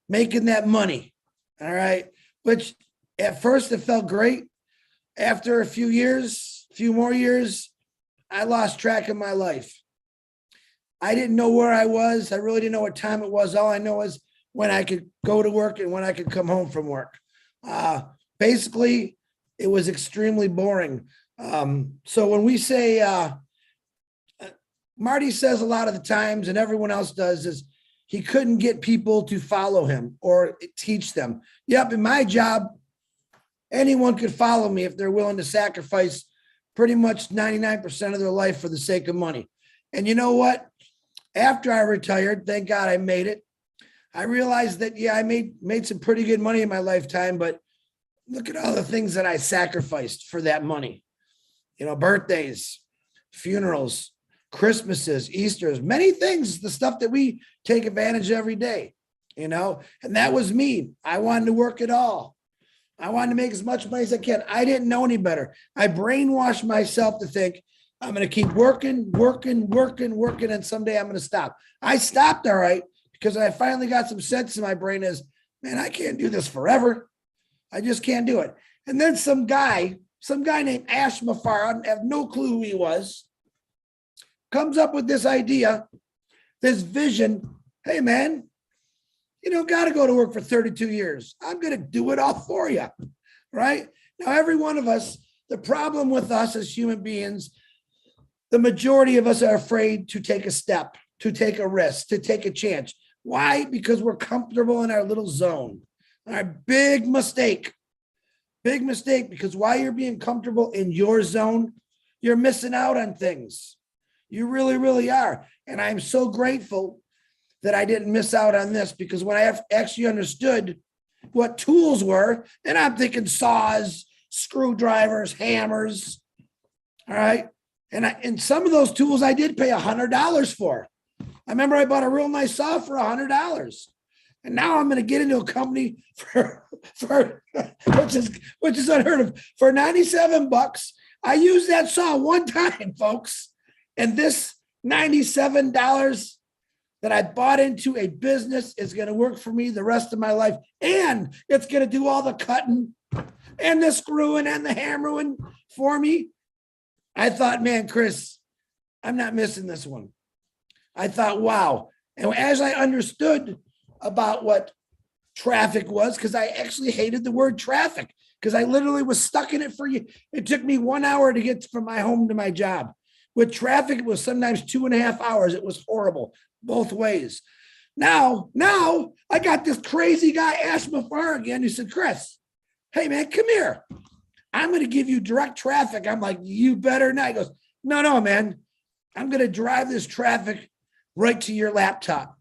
S4: making that money. All right. Which at first it felt great. After a few more years, I lost track of my life. I didn't know where I was. I really didn't know what time it was. All I know is when I could go to work and when I could come home from work. Basically, it was extremely boring. So when we say, Marty says a lot of the times, and everyone else does, is he couldn't get people to follow him or teach them. Yep, in my job, anyone could follow me if they're willing to sacrifice pretty much 99% of their life for the sake of money. And you know what? After I retired, thank God I made it. I realized that, yeah, I made some pretty good money in my lifetime, but look at all the things that I sacrificed for that money. Birthdays, funerals, Christmases, Easters, many things, the stuff that we take advantage of every day, and that was me. I wanted to work it all. I wanted to make as much money as I can. I didn't know any better. I brainwashed myself to think I'm going to keep working, and someday I'm going to stop. I stopped, all right, because I finally got some sense in my brain is, man, I can't do this forever. I just can't do it. And then some guy named Ash Mafar, I have no clue who he was. comes up with this idea, this vision. Hey, man, you don't got to go to work for 32 years. I'm going to do it all for you, right? Now, every one of us, the problem with us as human beings, the majority of us are afraid to take a step, to take a risk, to take a chance. Why? Because we're comfortable in our little zone. Our big mistake, because while you're being comfortable in your zone, you're missing out on things. You really, really are. And I'm so grateful that I didn't miss out on this, because when I actually understood what tools were, and I'm thinking saws, screwdrivers, hammers, all right? And some of those tools I did pay $100 for. I remember I bought a real nice saw for $100. And now I'm going to get into a company for which is unheard of, for $97. I used that saw one time, folks. And this $97 that I bought into a business is going to work for me the rest of my life. And it's going to do all the cutting and the screwing and the hammering for me. I thought, man, Chris, I'm not missing this one. I thought, wow. And as I understood about what traffic was, because I actually hated the word traffic, because I literally was stuck in it for you. It took me 1 hour to get from my home to my job. With traffic, it was sometimes 2.5 hours. It was horrible both ways. Now I got this crazy guy, Ash Mafar again, who said, Chris, hey man, come here. I'm going to give you direct traffic. I'm like, you better not. He goes, no, man. I'm going to drive this traffic right to your laptop,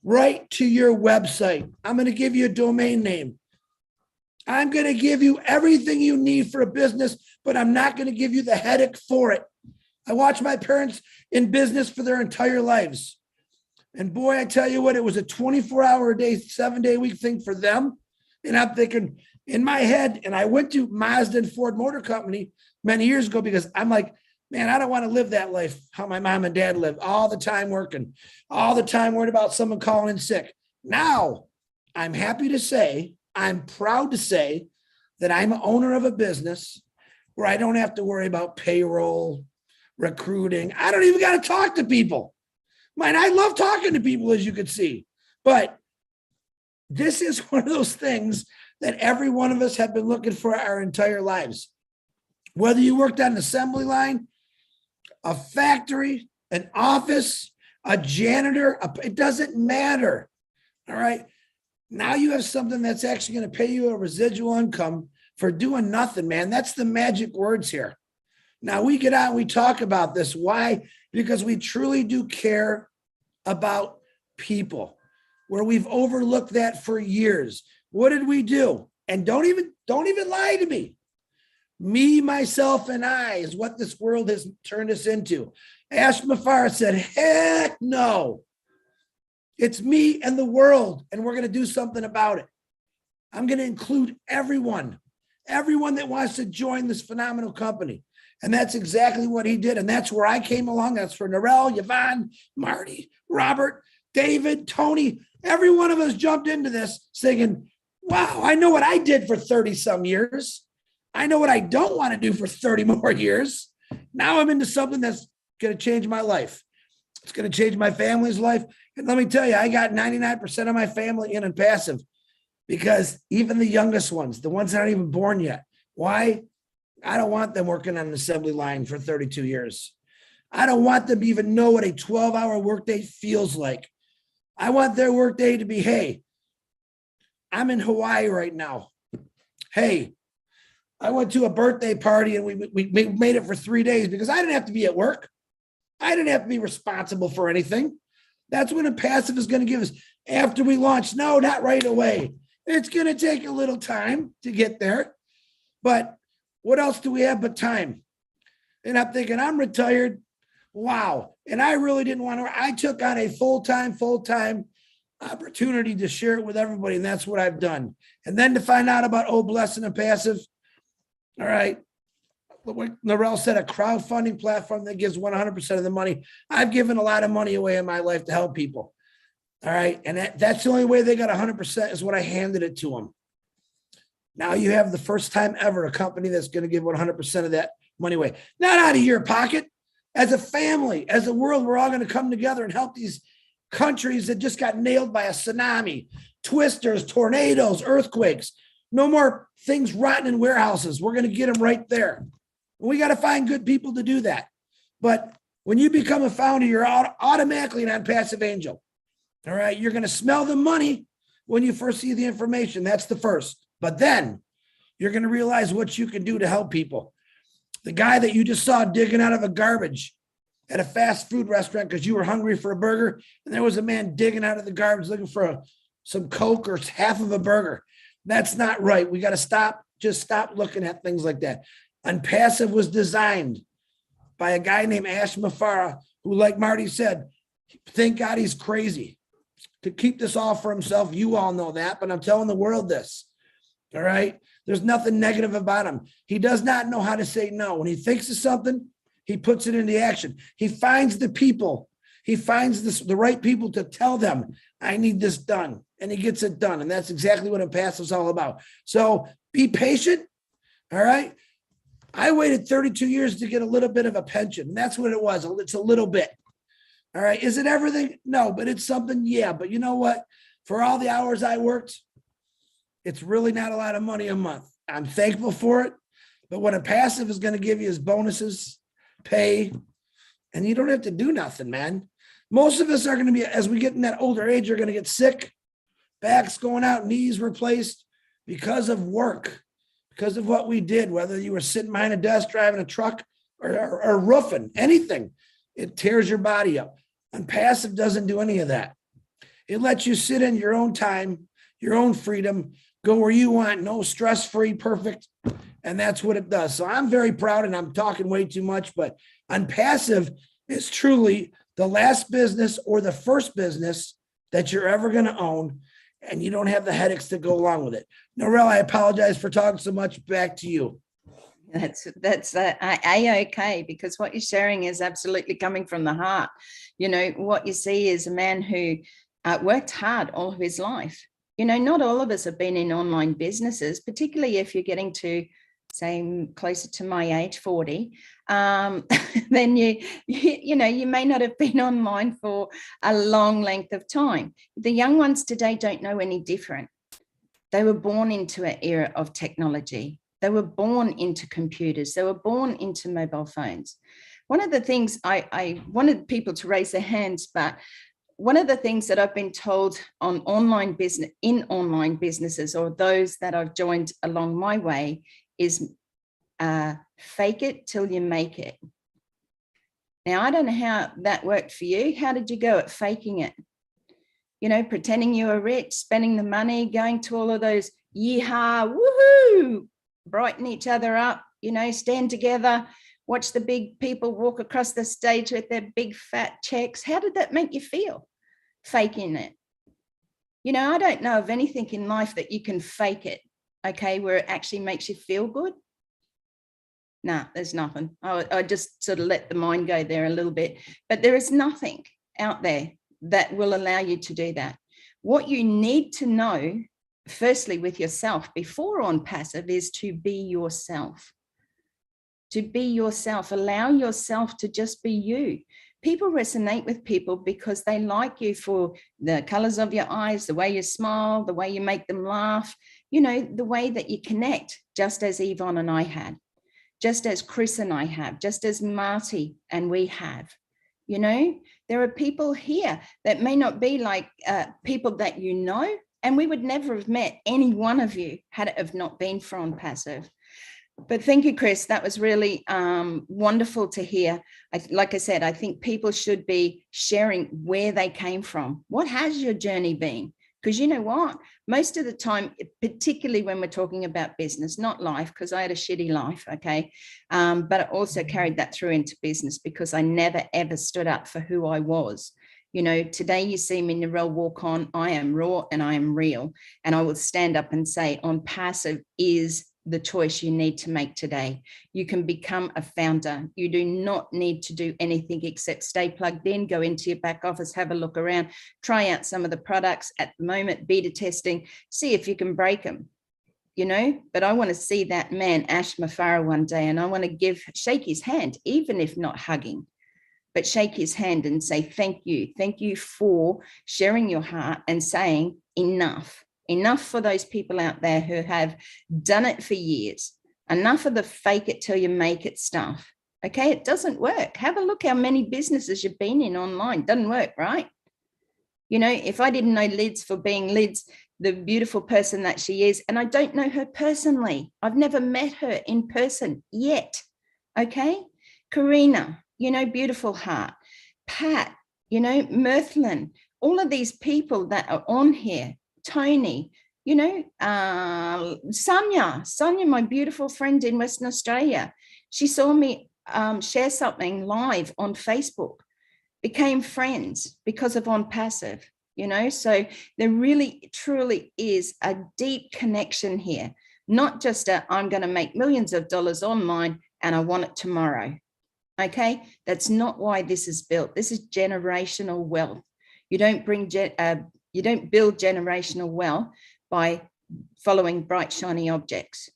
S4: right to your website. I'm going to give you a domain name. I'm going to give you everything you need for a business, but I'm not going to give you the headache for it. I watched my parents in business for their entire lives. And boy, I tell you what, it was a 24-hour-a-day, 7-day-a-week thing for them. And I'm thinking in my head, and I went to Mazda and Ford Motor Company many years ago because I'm like, man, I don't want to live that life, how my mom and dad lived, all the time working, all the time worried about someone calling in sick. Now, I'm happy to say, I'm proud to say that I'm an owner of a business where I don't have to worry about payroll, recruiting. I don't even got to talk to people. Man, I love talking to people, as you could see. But this is one of those things that every one of us have been looking for our entire lives. Whether you worked on an assembly line, a factory, an office, a janitor, it doesn't matter. All right. Now you have something that's actually going to pay you a residual income for doing nothing, man. That's the magic words here. Now we get out and we talk about this. Why? Because we truly do care about people, where we've overlooked that for years. What did we do? And don't even lie to me. Me, myself, and I is what this world has turned us into. Ash Mafar said, heck no. It's me and the world, and we're going to do something about it. I'm going to include everyone that wants to join this phenomenal company. And that's exactly what he did. And that's where I came along. That's for Narelle, Yvonne, Marty, Robert, David, Tony. Every one of us jumped into this thinking, wow, I know what I did for 30 some years. I know what I don't want to do for 30 more years. Now I'm into something that's going to change my life. It's going to change my family's life. And let me tell you, I got 99% of my family in and passive, because even the youngest ones, the ones that aren't even born yet. Why? I don't want them working on an assembly line for 32 years. I don't want them to even know what a 12-hour workday feels like. I want their workday to be, hey, I'm in Hawaii right now. Hey, I went to a birthday party and we made it for 3 days because I didn't have to be at work. I didn't have to be responsible for anything. That's what a passive is going to give us after we launch. No, not right away. It's going to take a little time to get there. But what else do we have but time? And I'm thinking, I'm retired. Wow. And I really didn't want to. I took on a full-time opportunity to share it with everybody. And that's what I've done. And then to find out about Blessing and Passive. All right. Narelle said, a crowdfunding platform that gives 100% of the money. I've given a lot of money away in my life to help people. All right. And that's the only way they got 100% is when I handed it to them. Now you have the first time ever a company that's going to give 100% of that money away. Not out of your pocket. As a family, as a world, we're all going to come together and help these countries that just got nailed by a tsunami, twisters, tornadoes, earthquakes. No more things rotting in warehouses. We're going to get them right there. We got to find good people to do that. But when you become a founder, you're automatically an unpassive angel. All right. You're going to smell the money when you first see the information. That's the first. But then you're going to realize what you can do to help people. The guy that you just saw digging out of a garbage at a fast food restaurant because you were hungry for a burger, and there was a man digging out of the garbage looking for some Coke or half of a burger. That's not right. We got to stop. Just stop looking at things like that. Unpassive was designed by a guy named Ash Mafara, who, like Marty said, thank God he's crazy to keep this all for himself. You all know that, but I'm telling the world this. All right. There's nothing negative about him. He does not know how to say no. When he thinks of something, he puts it into action. He finds the people. He finds the right people to tell them, I need this done. And he gets it done. And that's exactly what Impassive is all about. So be patient. All right. I waited 32 years to get a little bit of a pension. And that's what it was. It's a little bit. All right. Is it everything? No, but it's something. Yeah. But you know what? For all the hours I worked, it's really not a lot of money a month. I'm thankful for it. But what Impassive is going to give you is bonuses, pay, and you don't have to do nothing, man. Most of us are going to be, as we get in that older age, you're going to get sick, backs going out, knees replaced because of work, because of what we did, whether you were sitting behind a desk, driving a truck, or roofing, anything. It tears your body up. Impassive doesn't do any of that. It lets you sit in your own time, your own freedom, go where you want, no stress-free, perfect. And that's what it does. So I'm very proud, and I'm talking way too much, but Unpassive is truly the last business or the first business that you're ever going to own, and you don't have the headaches that go along with it. Norel, I apologize for talking so much. Back to you.
S2: That's A-okay, because what you're sharing is absolutely coming from the heart. You know, what you see is a man who worked hard all of his life. You know, not all of us have been in online businesses, particularly if you're getting to, say, closer to my age, 40, then you know, you may not have been online for a long length of time. The young ones today don't know any different. They were born into an era of technology. They were born into computers. They were born into mobile phones. One of the things I wanted people to raise their hands, but one of the things that I've been told on online businesses, or those that I've joined along my way, is fake it till you make it. Now, I don't know how that worked for you. How did you go at faking it? You know, pretending you were rich, spending the money, going to all of those yeehaw, woohoo, brighten each other up, you know, stand together, watch the big people walk across the stage with their big fat checks. How did that make you feel, faking it? You know, I don't know of anything in life that you can fake it, okay, where it actually makes you feel good. No, there's nothing. I just sort of let the mind go there a little bit, but there is nothing out there that will allow you to do that. What you need to know, firstly, with yourself before on passive, is to be yourself. To be yourself, allow yourself to just be you. People resonate with people because they like you for the colors of your eyes, the way you smile, the way you make them laugh, you know, the way that you connect, just as Yvonne and I had, just as Chris and I have, just as Marty and we have. You know, there are people here that may not be like people that you know, and we would never have met any one of you had it have not been for On Passive. But thank you, Chris. That was really wonderful to hear. Like I said, I think people should be sharing where they came from. What has your journey been? Because you know what? Most of the time, particularly when we're talking about business, not life, because I had a shitty life, okay? But I also carried that through into business because I never, ever stood up for who I was. You know, today you see me, Narelle, walk on. I am raw and I am real. And I will stand up and say On Passive is the choice you need to make today. You can become a founder. You do not need to do anything except stay plugged in, go into your back office, have a look around, try out some of the products at the moment, beta testing, see if you can break them, you know. But I want to see that man, Ash Mafara, one day, and I want to shake his hand, even if not hugging. but shake his hand and say, thank you. Thank you for sharing your heart and saying enough. Enough for those people out there who have done it for years. Enough of the fake it till you make it stuff. Okay, it doesn't work. Have a look how many businesses you've been in online. Doesn't work, right? You know, if I didn't know Lids for being Lids, the beautiful person that she is, and I don't know her personally. I've never met her in person yet. Okay, Karina, you know, beautiful heart. Pat, you know, Mirthlin, all of these people that are on here, Tony, you know, Sonia, my beautiful friend in Western Australia. She saw me share something live on Facebook, became friends because of On Passive, you know. So there really, truly is a deep connection here, not just I'm going to make millions of dollars online and I want it tomorrow. Okay, that's not why this is built. This is generational wealth. You don't build generational wealth by following bright, shiny objects.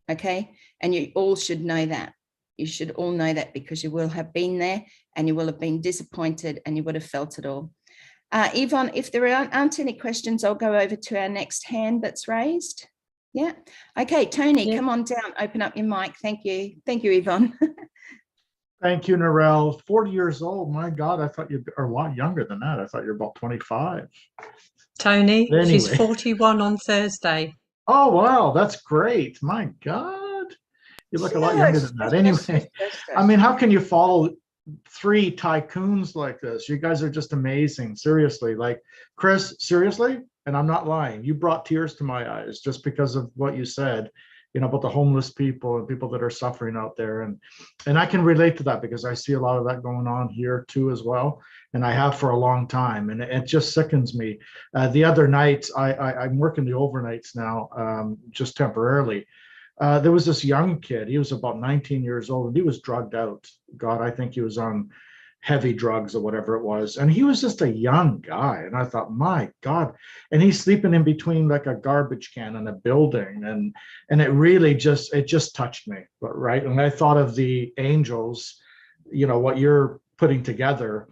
S2: Okay, and you all should know that. You should all know that because you will have been there and you will have been disappointed and you would have felt it all. Yvonne, if there aren't any questions, I'll go over to our next hand that's raised. Yeah. Okay, Tony, come on down, open up your mic. Thank you. Thank you, Yvonne.
S5: Thank you, Narelle. 40 years old. My God, I thought you were a lot younger than that. I thought you were about 25.
S1: Tony,
S5: Anyway.
S1: she's 41 on Thursday.
S5: Oh, wow. That's great. My God. You look a lot younger than that. Anyway, I mean, how can you follow 3 tycoons like this? You guys are just amazing. Seriously. Like, Chris, seriously? And I'm not lying. You brought tears to my eyes just because of what you said, you know, about the homeless people and people that are suffering out there. And I can relate to that because I see a lot of that going on here too as well. And I have for a long time. And it just sickens me. The other night, I'm working the overnights now, just temporarily. There was this young kid. He was about 19 years old and he was drugged out. God, I think he was on heavy drugs or whatever it was. And he was just a young guy. And I thought, my God. And he's sleeping in between like a garbage can in a building. And it really just touched me. But right. And I thought of the angels, you know, what you're putting together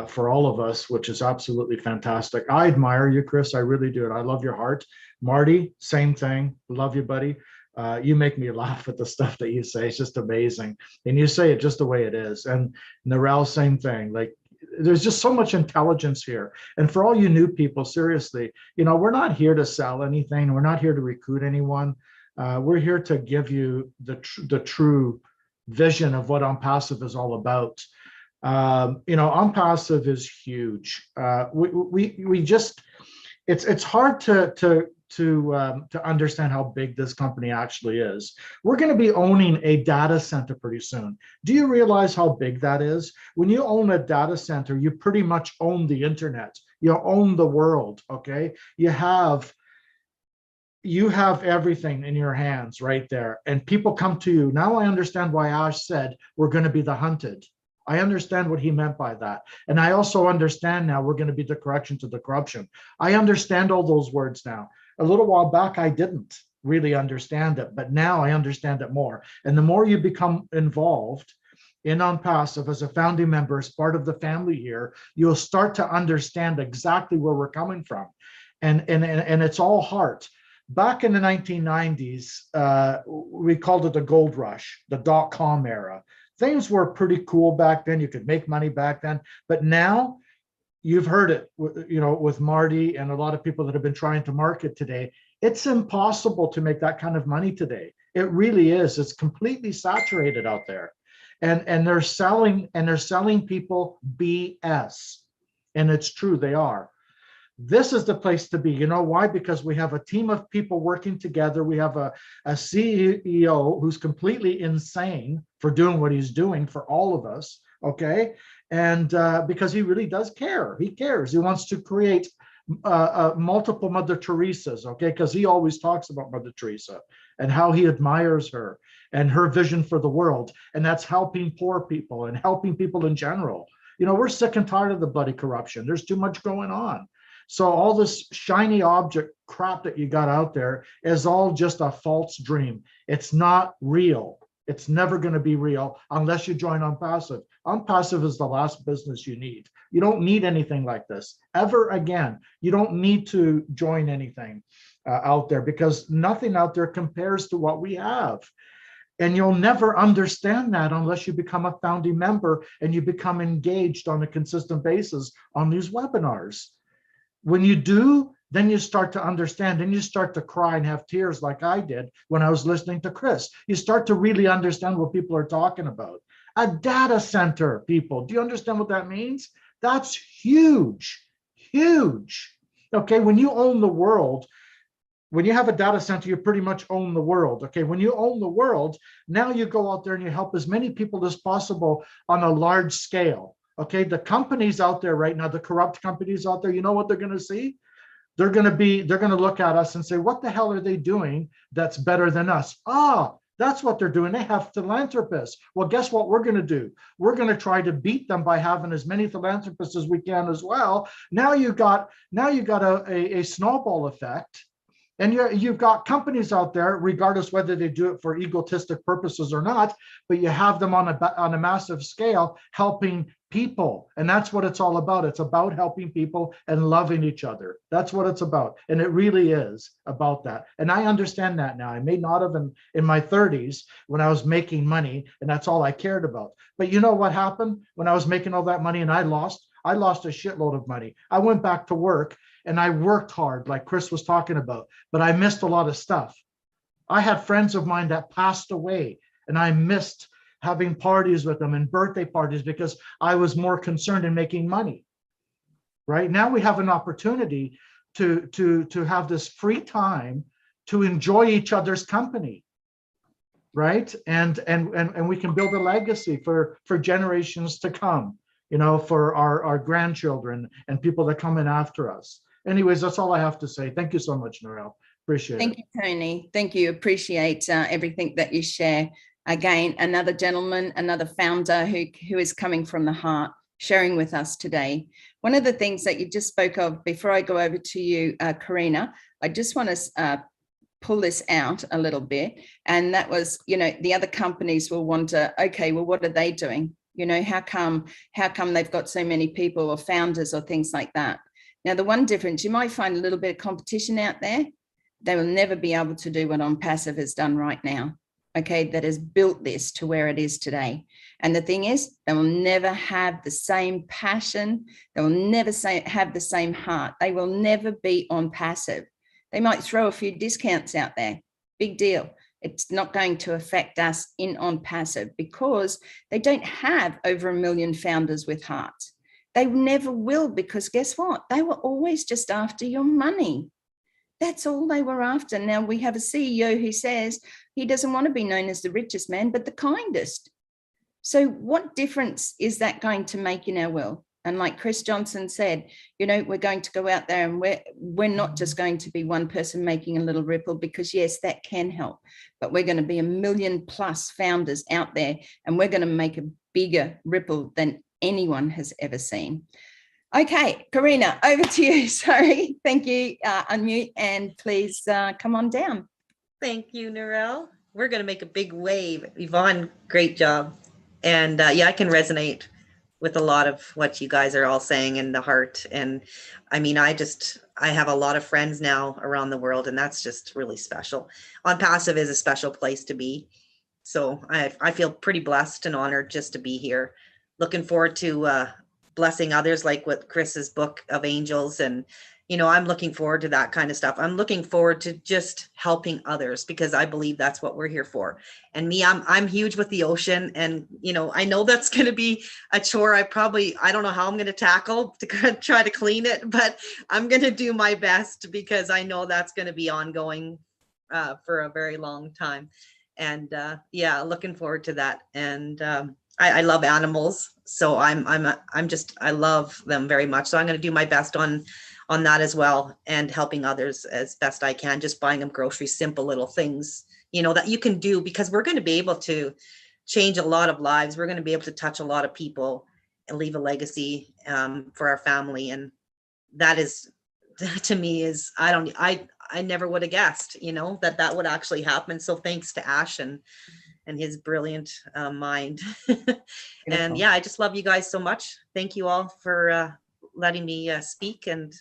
S5: for all of us, which is absolutely fantastic. I admire you, Chris. I really do. And I love your heart. Marty, same thing. Love you, buddy. You make me laugh at the stuff that you say. It's just amazing. And you say it just the way it is. And Narelle, same thing. Like, there's just so much intelligence here. And for all you new people, seriously, you know, we're not here to sell anything. We're not here to recruit anyone. We're here to give you the true vision of what On Passive is all about. You know, On Passive is huge. We just, it's hard to understand how big this company actually is. We're going to be owning a data center pretty soon. Do you realize how big that is? When you own a data center, you pretty much own the internet. You own the world, okay? You have everything in your hands right there. And people come to you. Now I understand why Ash said we're going to be the hunted. I understand what he meant by that. And I also understand now we're going to be the correction to the corruption. I understand all those words now. A little while back, I didn't really understand it, but now I understand it more. And the more you become involved in On Passive as a founding member, as part of the family here, you'll start to understand exactly where we're coming from. And it's all heart. Back in the 1990s, we called it the gold rush, the .com era. Things were pretty cool back then. You could make money back then, but now, you've heard it, you know, with Marty and a lot of people that have been trying to market today. It's impossible to make that kind of money today. It really is. It's completely saturated out there, and they're selling people BS, and it's true, they are. This is the place to be. You know why? Because we have a team of people working together. We have a CEO who's completely insane for doing what he's doing for all of us. Okay. And because he really does care. He cares. He wants to create multiple Mother Teresas, okay? Because he always talks about Mother Teresa and how he admires her and her vision for the world. And that's helping poor people and helping people in general. You know, we're sick and tired of the bloody corruption. There's too much going on. So all this shiny object crap that you got out there is all just a false dream. It's not real. It's never going to be real unless you join Unpassive. Unpassive is the last business you need. You don't need anything like this ever again. You don't need to join anything out there, because nothing out there compares to what we have. And you'll never understand that unless you become a founding member and you become engaged on a consistent basis on these webinars. When you do, then you start to understand, and you start to cry and have tears like I did when I was listening to Chris. You start to really understand what people are talking about. A data center, people, do you understand what that means? That's huge, huge. Okay, when you own the world, when you have a data center, you pretty much own the world. Okay, when you own the world, now you go out there and you help as many people as possible on a large scale. Okay, the companies out there right now, the corrupt companies out there, you know what they're going to see? They're going to look at us and say, what the hell are they doing that's better than us? Ah, that's what they're doing. They have philanthropists. Well, guess what we're going to do? We're going to try to beat them by having as many philanthropists as we can as well. Now you got a snowball effect. And you've got companies out there, regardless whether they do it for egotistic purposes or not, but you have them on a massive scale helping people. And that's what it's all about. It's about helping people and loving each other. That's what it's about. And it really is about that. And I understand that now. I may not have in my 30s when I was making money, and that's all I cared about. But you know what happened when I was making all that money and I lost a shitload of money. I went back to work and I worked hard, like Chris was talking about, but I missed a lot of stuff. I had friends of mine that passed away, and I missed having parties with them and birthday parties because I was more concerned in making money. Right now we have an opportunity to have this free time to enjoy each other's company, right? And we can build a legacy for generations to come, you know, for our grandchildren and people that come in after us. Anyways, that's all I have to say. Thank you so much, Narelle. Appreciate it.
S2: Thank you, Tony. Thank you. Appreciate everything that you share. Again, another gentleman, another founder who is coming from the heart, sharing with us today. One of the things that you just spoke of, before I go over to you, Karina, I just want to pull this out a little bit. And that was, you know, the other companies will wonder, okay, well, what are they doing? You know, how come they've got so many people or founders or things like that? Now, the one difference, you might find a little bit of competition out there. They will never be able to do what Unpassive has done right now, okay, that has built this to where it is today. And the thing is, they will never have the same passion. They will never have the same heart. They will never be Unpassive. They might throw a few discounts out there. Big deal. It's not going to affect us in Unpassive because they don't have over 1 million founders with heart. They never will, because guess what? They were always just after your money. That's all they were after. Now we have a CEO who says he doesn't want to be known as the richest man, but the kindest. So what difference is that going to make in our world? And like Chris Johnson said, you know, we're going to go out there and we're not just going to be one person making a little ripple, because yes, that can help, but we're going to be 1 million plus founders out there, and we're going to make a bigger ripple than anyone has ever seen. Okay, Karina, over to you. Sorry. Thank you. Unmute and please come on down.
S6: Thank you, Narelle. We're going to make a big wave. Yvonne, great job. And yeah, I can resonate with a lot of what you guys are all saying in the heart. And I mean, I have a lot of friends now around the world, and that's just really special. Unpassive is a special place to be. So I feel pretty blessed and honored just to be here. Looking forward to blessing others, like with Chris's book of angels. And, you know, I'm looking forward to that kind of stuff. I'm looking forward to just helping others, because I believe that's what we're here for. And me, I'm huge with the ocean. And, you know, I know that's going to be a chore. I don't know how I'm going to tackle to try to clean it, but I'm going to do my best, because I know that's going to be ongoing for a very long time. And yeah, looking forward to that. And I love animals, so I love them very much. So I'm going to do my best on that as well, and helping others as best I can, just buying them groceries, simple little things, you know, that you can do, because we're going to be able to change a lot of lives. We're going to be able to touch a lot of people and leave a legacy for our family. And that to me is, I never would have guessed, you know, that would actually happen. So thanks to Ash and and his brilliant mind. And yeah, I just love you guys so much. Thank you all for letting me speak, and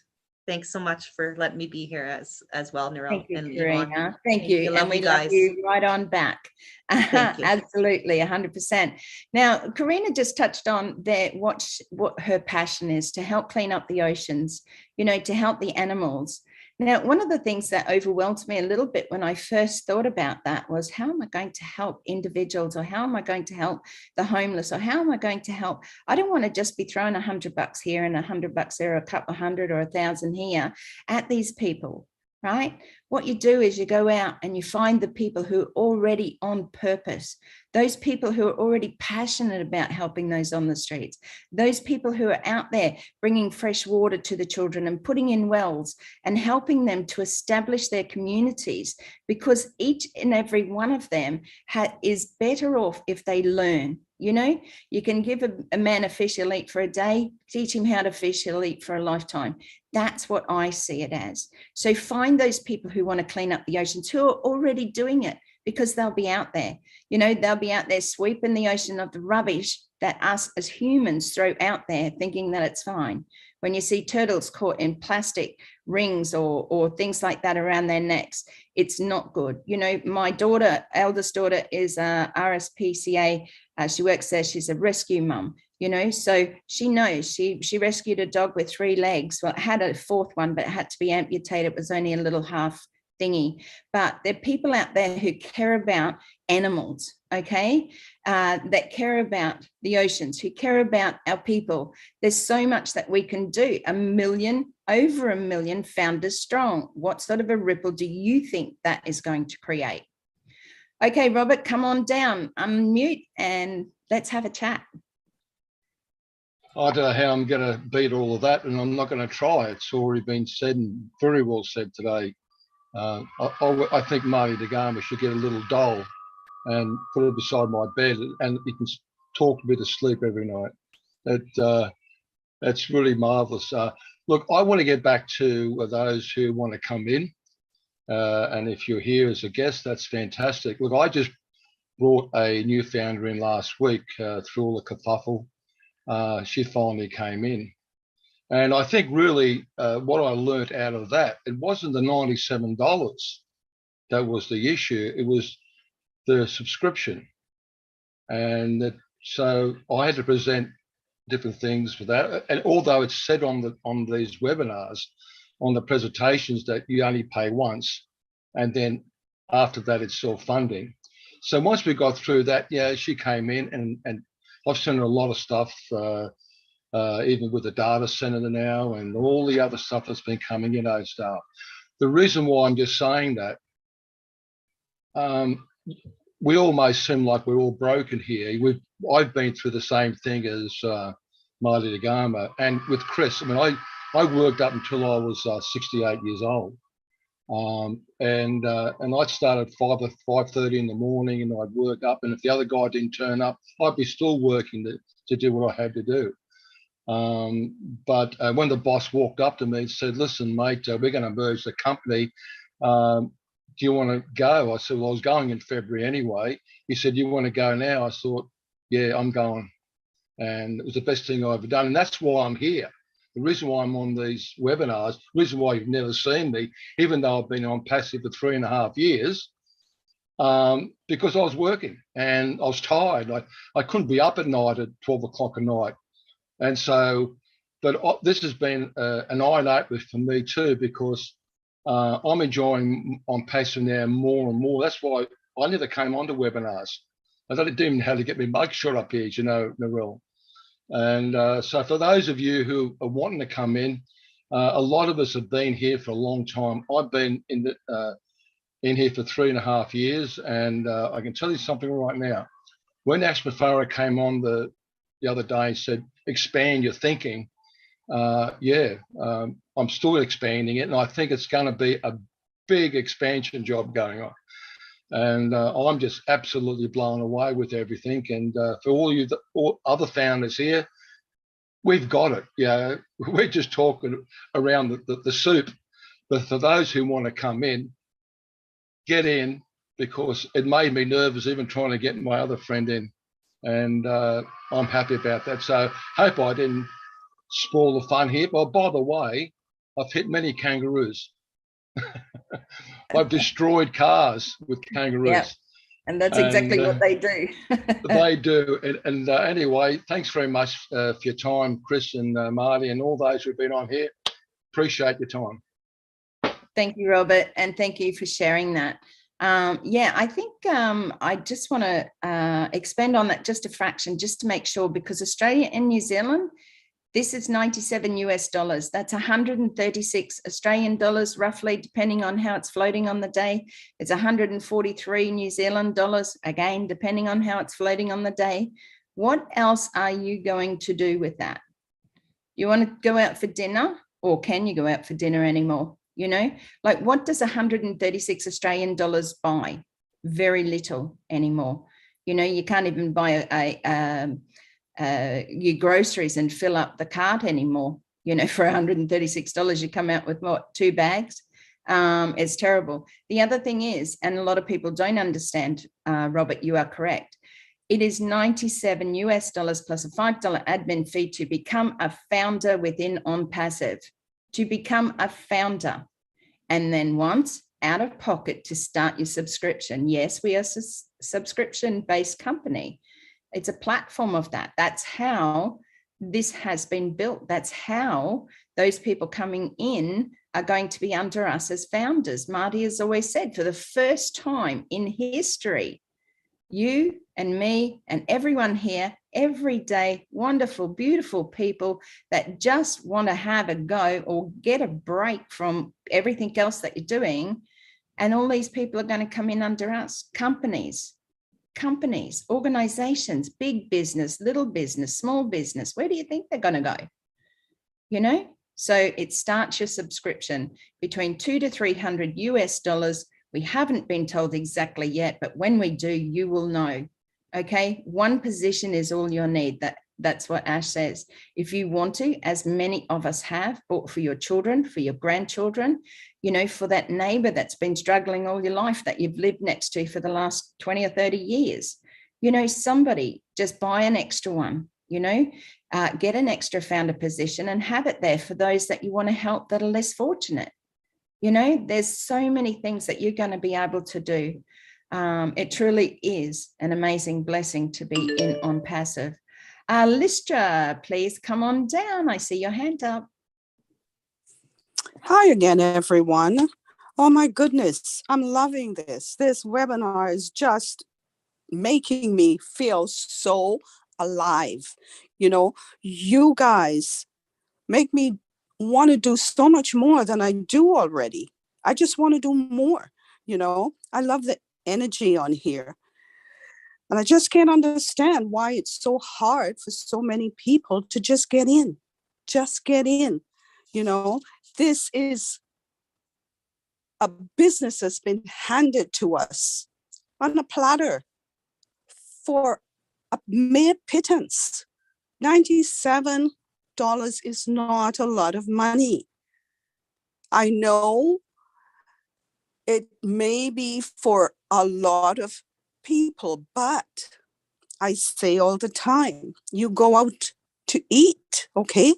S6: thanks so much for letting me be here as well, Narelle.
S2: Thank you,
S6: and
S2: Karina.
S6: Yvonne.
S2: Thank you.
S6: Love
S2: And we
S6: you
S2: love
S6: guys.
S2: you right on back.
S6: Thank you.
S2: Absolutely, 100%. Now, Karina just touched on there what her passion is, to help clean up the oceans, you know, to help the animals. Now, one of the things that overwhelmed me a little bit when I first thought about that was, how am I going to help individuals, or how am I going to help the homeless, or how am I going to help? I don't want to just be throwing $100 here and $100 there, or a couple of hundred or 1,000 here at these people, right? What you do is you go out and you find the people who are already on purpose, those people who are already passionate about helping those on the streets, those people who are out there bringing fresh water to the children and putting in wells and helping them to establish their communities, because each and every one of them is better off if they learn. You know, you can give a man a fish he'll eat for a day, teach him how to fish he'll eat for a lifetime. That's what I see it as. So find those people who want to clean up the oceans, who are already doing it, because they'll be out there. You know, they'll be out there sweeping the ocean of the rubbish that us as humans throw out there, thinking that it's fine. When you see turtles caught in plastic rings or things like that around their necks, it's not good. You know, my daughter, eldest daughter, is a RSPCA. She works there. She's a rescue mum, you know, so she knows. She rescued a dog with 3 legs. Well, it had a 4th one, but it had to be amputated. It was only a little half thingy. But there are people out there who care about animals, okay, that care about the oceans, who care about our people. There's so much that we can do. Over a million founders strong. What sort of a ripple do you think that is going to create? Okay, Robert, come on down, unmute, and let's have a chat.
S7: I don't know how I'm going to beat all of that, and I'm not going to try. It's already been said, and very well said today. I think Marty DeGarma should get a little doll and put it beside my bed, and he can talk to me to sleep every night. That's really marvelous. Look, I want to get back to those who want to come in. And if you're here as a guest, that's fantastic. Look, I just brought a new founder in last week through all the kerfuffle. She finally came in. And I think really what I learned out of that, it wasn't the $97 that was the issue. It was the subscription. And so I had to present different things for that. And although it's said on these webinars, on the presentations, that you only pay once, and then after that it's self-funding. So once we got through that, yeah, she came in, and I've sent her a lot of stuff, even with the data center now and all the other stuff that's been coming in, stuff. The reason why I'm just saying that, we almost seem like we're all broken here. I've been through the same thing as Marty DeGarma, and with Chris. I mean, I worked up until I was 68 years old, and I started 5:30 in the morning, and I'd work up. And if the other guy didn't turn up, I'd be still working to do what I had to do. But when the boss walked up to me and said, "Listen, mate, we're going to merge the company. Do you want to go?" I said, "Well, I was going in February anyway." He said, "You want to go now?" I thought, "Yeah, I'm going." And it was the best thing I've ever done. And that's why I'm here. The reason why I'm on these webinars, the reason why you've never seen me, even though I've been on passive for 3.5 years, because I was working and I was tired. I couldn't be up at night at 12 o'clock at night. And so, but this has been an eye-opener for me too, because I'm enjoying on passive now more and more. That's why I never came onto webinars. I didn't even know how to get my mugshot up here, you know, Narelle. And so for those of you who are wanting to come in, a lot of us have been here for a long time. I've been in here for 3.5 years, and I can tell you something right now. When Ash Mafara came on the other day and said, expand your thinking, I'm still expanding it, and I think it's going to be a big expansion job going on. And I'm just absolutely blown away with everything. And for all other founders here, we've got it. Yeah, we're just talking around the soup. But for those who want to come in, get in, because it made me nervous even trying to get my other friend in. And I'm happy about that. So hope I didn't spoil the fun here. Well, by the way, I've hit many kangaroos. I've destroyed cars with kangaroos.
S2: Yeah, and that's exactly what they do.
S7: They do. And anyway, thanks very much for your time, Chris and Marty, and all those who've been on here. Appreciate your time.
S2: Thank you, Robert, and thank you for sharing that. Yeah, I think I just want to expand on that just a fraction, just to make sure, because Australia and New Zealand, this is 97 US dollars. That's 136 Australian dollars, roughly, depending on how it's floating on the day. It's 143 New Zealand dollars, again, depending on how it's floating on the day. What else are you going to do with that? You want to go out for dinner, or can you go out for dinner anymore? You know, like, what does 136 Australian dollars buy? Very little anymore. You know, you can't even buy your groceries and fill up the cart anymore. You know, for $136, you come out with what, 2 bags? It's terrible. The other thing is, and a lot of people don't understand, Robert, you are correct. It is 97 US dollars plus a $5 admin fee to become a founder within OnPassive. To become a founder, and then once out of pocket to start your subscription. Yes, we are a subscription-based company. It's a platform of that. That's how this has been built. That's how those people coming in are going to be under us as founders. Marty has always said, for the first time in history, you and me and everyone here, everyday, wonderful, beautiful people that just want to have a go or get a break from everything else that you're doing. And all these people are going to come in under us. Companies, organizations, big business, little business, small business. Where do you think they're going to go? You know, so it starts your subscription between $200 to $300 US dollars. We haven't been told exactly yet, but when we do, you will know. Okay, one position is all you'll need. That's what Ash says. If you want to, as many of us have, bought for your children, for your grandchildren, you know, for that neighbor that's been struggling all your life that you've lived next to for the last 20 or 30 years, you know, somebody, just buy an extra one, you know, get an extra founder position and have it there for those that you want to help that are less fortunate. You know, there's so many things that you're going to be able to do. It truly is an amazing blessing to be in OnPassive. Listra, please come on down. I see your hand up.
S8: Hi again, everyone. Oh my goodness, I'm loving this. This webinar is just making me feel so alive. You know, you guys make me want to do so much more than I do already. I just want to do more. You know, I love the energy on here. And I just can't understand why it's so hard for so many people to just get in. Just get in. You know, this is a business that's been handed to us on a platter for a mere pittance. $97 is not a lot of money. I know it may be for a lot of people, but I say all the time, you go out to eat, okay?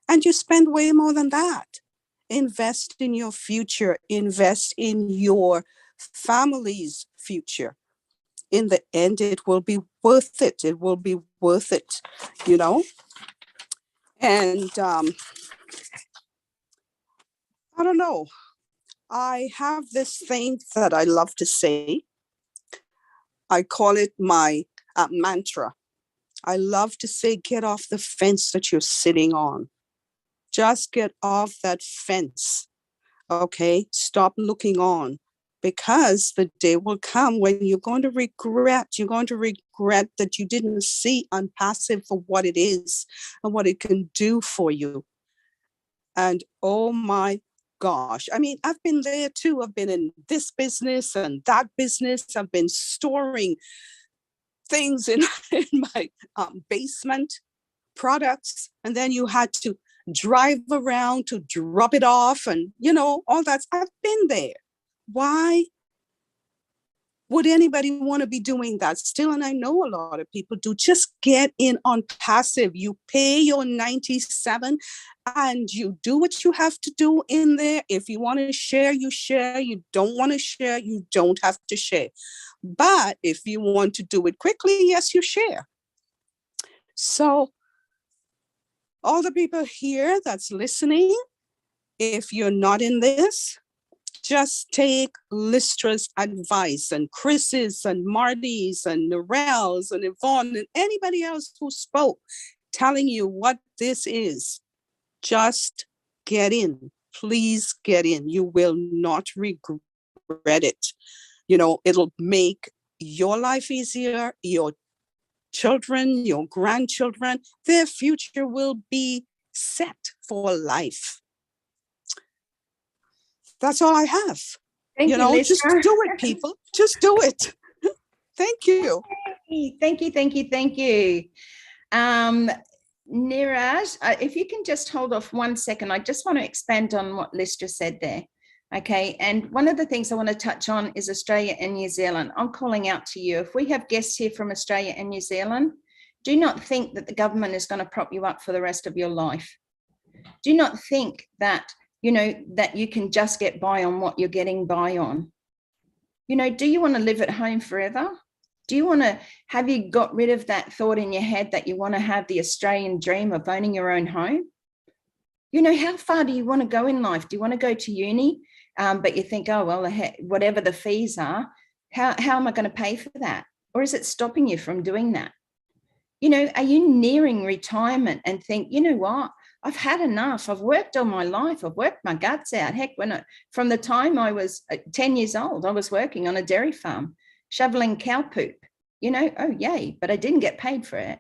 S8: And you spend way more than that. Invest in your future, invest in your family's future. In the end, it will be worth it. It will be worth it, you know? And I don't know. I have this thing that I love to say. I call it my mantra. I love to say, get off the fence that you're sitting on. Just get off that fence, okay? Stop looking on, because the day will come when you're going to regret that you didn't see OnPassive for what it is and what it can do for you. And oh my gosh, I mean, I've been there too. I've been in this business and that business. I've been storing things in my basement, products, and then you had to drive around to drop it off, and you know, all that. I've been there. Why Would anybody want to be doing that still? And I know a lot of people do. Just get in on passive. You pay your 97 and you do what you have to do in there. If you want to share, you share. You don't want to share, you don't have to share. But if you want to do it quickly, yes, you share. So all the people here that's listening, if you're not in this, just take Listra's advice and Chris's and Marty's and Narelle's and Yvonne and anybody else who spoke, telling you what this is. Just get in. Please get in. You will not regret it. You know, it'll make your life easier, your children, your grandchildren, their future will be set for life. That's all I have.
S2: Thank you,
S8: Just
S2: Listra.
S8: do it, people. Just do it. Thank you.
S2: Thank you, thank you, thank you. Niraj, if you can just hold off 1 second, I just want to expand on what Listra said there. Okay, and one of the things I want to touch on is Australia and New Zealand. I'm calling out to you. If we have guests here from Australia and New Zealand, do not think that the government is going to prop you up for the rest of your life. Do not think that that you can just get by on what you're getting by on. Do you want to live at home forever? Do you want to, have you got rid of that thought in your head that you want to have the Australian dream of owning your own home? How far do you want to go in life? Do you want to go to uni? But you think, oh, well, whatever the fees are, how am I going to pay for that? Or is it stopping you from doing that? Are you nearing retirement and think, you know what? I've had enough. I've worked all my life. I've worked my guts out. Heck, from the time I was 10 years old, I was working on a dairy farm, shoveling cow poop, oh, yay, but I didn't get paid for it.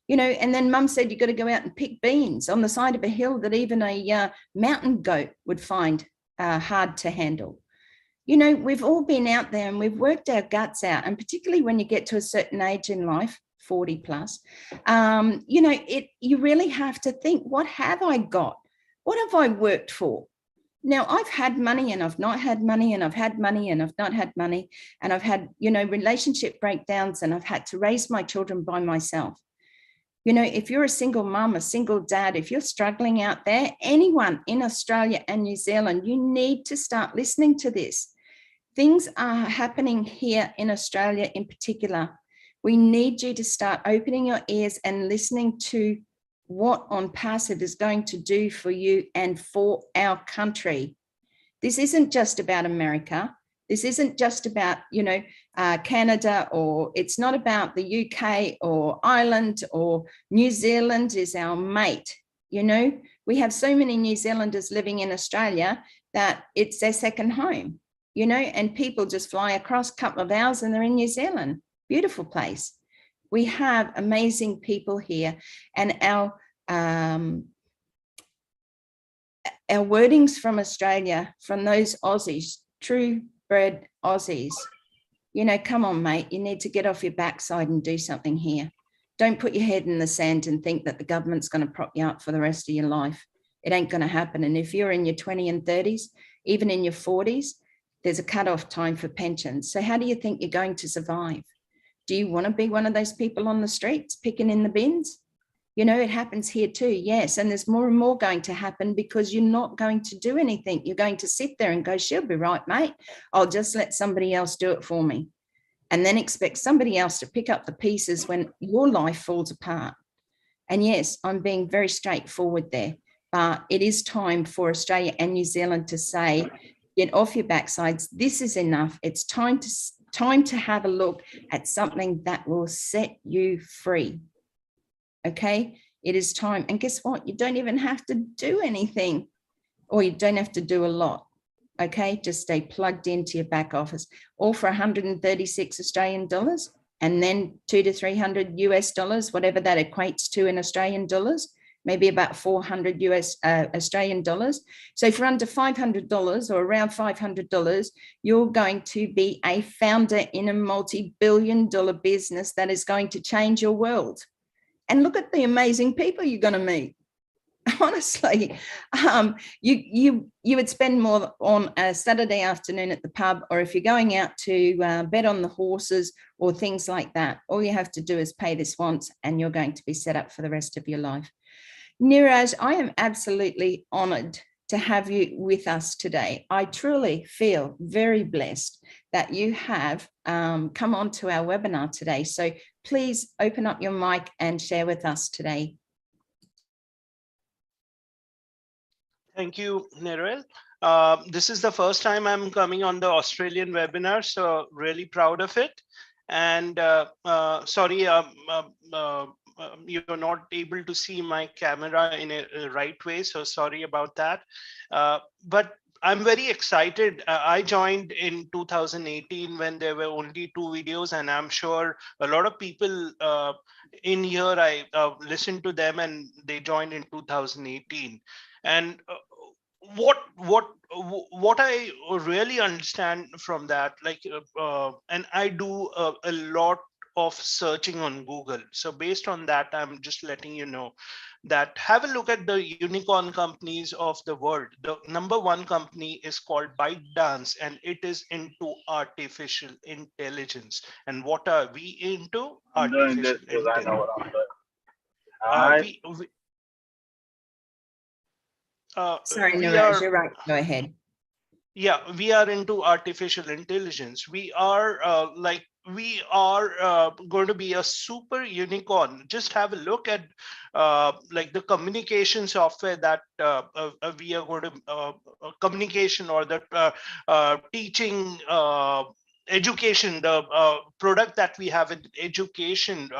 S2: And then mum said, you got to go out and pick beans on the side of a hill that even a mountain goat would find hard to handle. We've all been out there and we've worked our guts out. And particularly when you get to a certain age in life, 40 plus, you really have to think, what have I got? What have I worked for? Now, I've had money and I've not had money, and I've had money and I've not had money, and I've had, relationship breakdowns, and I've had to raise my children by myself. If you're a single mum, a single dad, if you're struggling out there, anyone in Australia and New Zealand, you need to start listening to this. Things are happening here in Australia in particular. We need you to start opening your ears and listening to what On Passive is going to do for you and for our country. This isn't just about America. This isn't just about, Canada, or it's not about the UK or Ireland or New Zealand is our mate. We have so many New Zealanders living in Australia that it's their second home, and people just fly across a couple of hours and they're in New Zealand. Beautiful place. We have amazing people here, and our wordings from Australia, from those Aussies, true bred Aussies, come on, mate, you need to get off your backside and do something here. Don't put your head in the sand and think that the government's going to prop you up for the rest of your life. It ain't going to happen. And if you're in your 20s and 30s, even in your 40s, there's a cutoff time for pensions. So how do you think you're going to survive? Do you want to be one of those people on the streets picking in the bins? It happens here too, yes. And there's more and more going to happen because you're not going to do anything. You're going to sit there and go, she'll be right, mate. I'll just let somebody else do it for me. And then expect somebody else to pick up the pieces when your life falls apart. And yes, I'm being very straightforward there, but it is time for Australia and New Zealand to say, get off your backsides. This is enough. It's time to have a look at something that will set you free. Okay, it is time. And guess what? You don't even have to do anything, or you don't have to do a lot. Okay, just stay plugged into your back office, all for 136 Australian dollars, and then $200 to $300 US, whatever that equates to in Australian dollars, maybe about 400 Australian dollars. So for under $500 or around $500, you're going to be a founder in a multi-billion-dollar business that is going to change your world. And look at the amazing people you're going to meet. honestly, you would spend more on a Saturday afternoon at the pub, or if you're going out to bet on the horses or things like that, all you have to do is pay this once and you're going to be set up for the rest of your life. Niraj, I am absolutely honored to have you with us today. I truly feel very blessed that you have come on to our webinar today. So please open up your mic and share with us today.
S9: Thank you, Nerel. This is the first time I'm coming on the Australian webinar, so really proud of it. And sorry, you're not able to see my camera in a right way, so sorry about that. But I'm very excited. I joined in 2018 when there were only 2 videos, and I'm sure a lot of people in here, I listened to them and they joined in 2018. And what I really understand from that, like, and I do a lot of searching on Google. So based on that, I'm just letting you know that have a look at the unicorn companies of the world. The #1 company is called ByteDance, and it is into artificial intelligence. And what are we into?
S10: I'm doing this because I know what I'm doing. All right.
S2: Sorry, Niraj, you're right. Go ahead.
S9: Yeah, we are into artificial intelligence. We are going to be a super unicorn. Just have a look at like the communication software that we are going to communication, or the teaching education, the product that we have in education.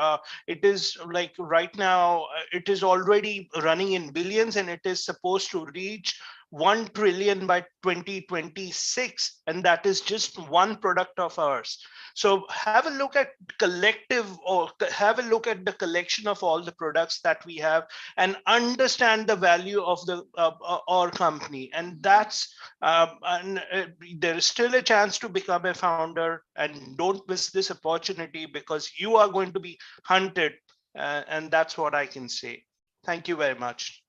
S9: It is like right now, it is already running in billions, and it is supposed to reach 1 trillion by 2026, and that is just one product of ours. So have a look at have a look at the collection of all the products that we have, and understand the value of the our company. And that's there is still a chance to become a founder, and don't miss this opportunity, because you are going to be hunted, and that's what I can say. Thank you very much.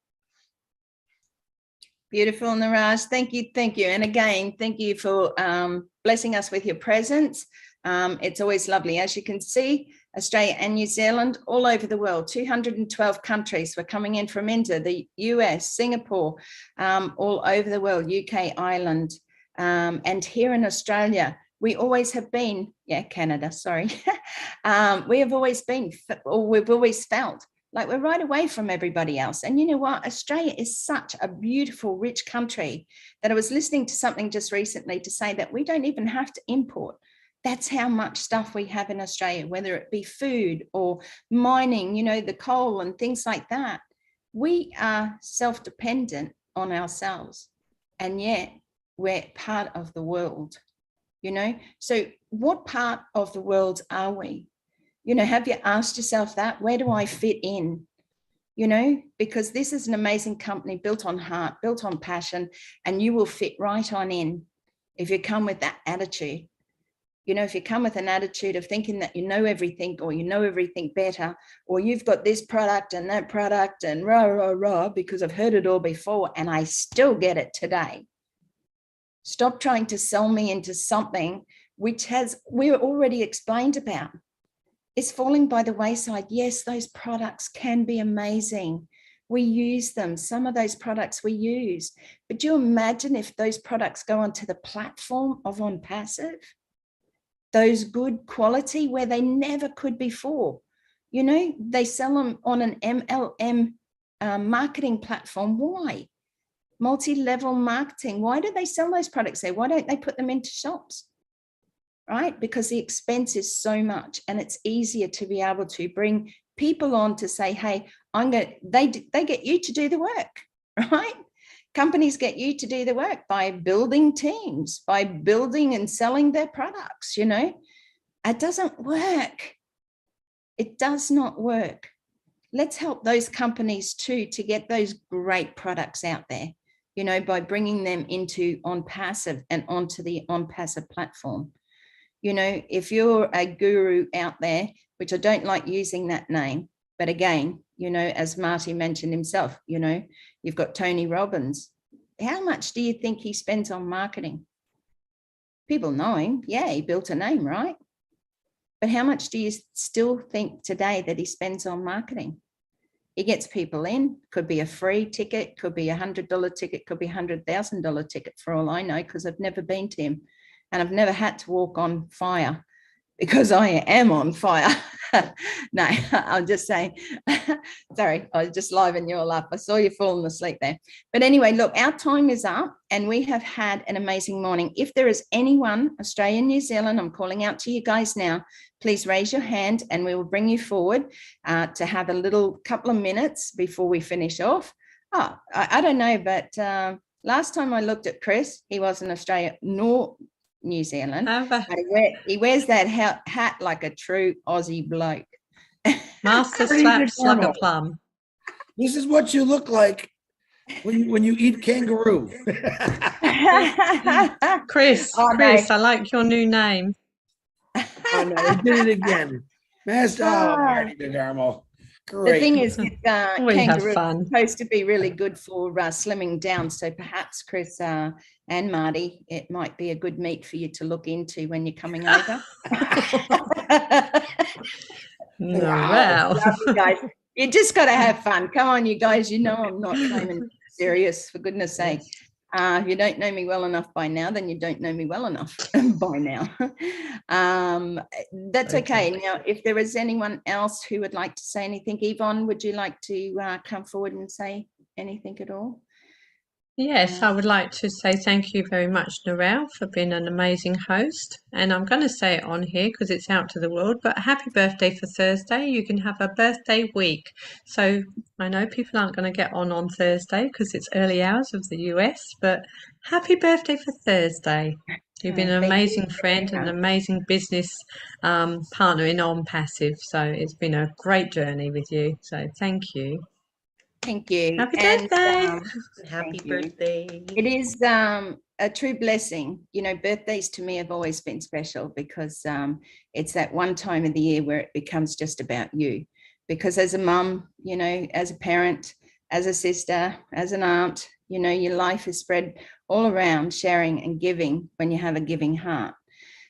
S2: Beautiful, Niraj. Thank you. Thank you. And again, thank you for blessing us with your presence. It's always lovely. As you can see, Australia and New Zealand, all over the world, 212 countries were coming in from India, the US, Singapore, all over the world, UK, Ireland. And here in Australia, we always have been, Canada, sorry. We have always been, or we've always felt like we're right away from everybody else. And you know what? Australia is such a beautiful, rich country that I was listening to something just recently to say that we don't even have to import. That's how much stuff we have in Australia, whether it be food or mining, you know, the coal and things like that. We are self-dependent on ourselves, and yet we're part of the world, you know? So what part of the world are we? You know, have you asked yourself that? Where do I fit in? You know, because this is an amazing company built on heart, built on passion, and you will fit right on in if you come with that attitude. You know, if you come with an attitude of thinking that you know everything, or you know everything better, or you've got this product and that product and rah, rah, rah, because I've heard it all before and I still get it today. Stop trying to sell me into something which we're already explained about. It's falling by the wayside. Yes, those products can be amazing. We use them. Some of those products we use. But do you imagine if those products go onto the platform of OnPassive? Those good quality where they never could before. You know, they sell them on an MLM marketing platform. Why? Multi-level marketing. Why do they sell those products there? Why don't they put them into shops? Right? Because the expense is so much, and it's easier to be able to bring people on to say, hey, they get you to do the work, right? Companies get you to do the work by building teams, by building and selling their products, you know. It doesn't work. It does not work. Let's help those companies too to get those great products out there, you know, by bringing them into OnPassive and onto the OnPassive platform. You know, if you're a guru out there, which I don't like using that name, but again, you know, as Marty mentioned himself, you know, you've got Tony Robbins. How much do you think he spends on marketing? People know him. Yeah, he built a name, right? But how much do you still think today that he spends on marketing? He gets people in, could be a free ticket, could be $100 ticket, could be $100,000 ticket for all I know, because I've never been to him and I've never had to walk on fire because I am on fire. No, I'm just saying, sorry, I was just livening you all up. I saw you falling asleep there. But anyway, look, our time is up and we have had an amazing morning. If there is anyone, Australia, New Zealand, I'm calling out to you guys now, please raise your hand and we will bring you forward to have a little couple of minutes before we finish off. Oh, I don't know, but last time I looked at Chris, he wasn't Australia nor New Zealand. But he wears that hat like a true Aussie bloke.
S1: Master slap slugger plum.
S4: This is what you look like when you eat kangaroo.
S1: Chris,
S2: Oh,
S1: Chris,
S2: no.
S1: I like your new name.
S4: Oh no, he did it again. Master, Marty DeGarmo. Great.
S2: The thing is,
S1: We
S2: kangaroo
S1: have fun.
S2: is supposed to be really good for slimming down. So perhaps Chris and Marty, it might be a good meat for you to look into when you're coming over.
S1: Wow.
S2: Love you guys. You just got to have fun. Come on, you guys. You know I'm not claiming serious, for goodness sake. If you don't know me well enough by now, then you don't know me well enough by now. That's okay. Now, if there is anyone else who would like to say anything, Yvonne, would you like to come forward and say anything at all?
S1: Yes, I would like to say thank you very much, Narelle, for being an amazing host. And I'm going to say it on here because it's out to the world, but happy birthday for Thursday. You can have a birthday week. So I know people aren't going to get on Thursday because it's early hours of the US, but happy birthday for Thursday. You've been an amazing friend and an amazing business partner in On Passive. So it's been a great journey with you. So thank you.
S2: Thank you.
S1: Happy birthday.
S6: Happy birthday.
S2: It is a true blessing. You know, birthdays to me have always been special because it's that one time of the year where it becomes just about you. Because as a mum, you know, as a parent, as a sister, as an aunt, you know, your life is spread all around sharing and giving when you have a giving heart.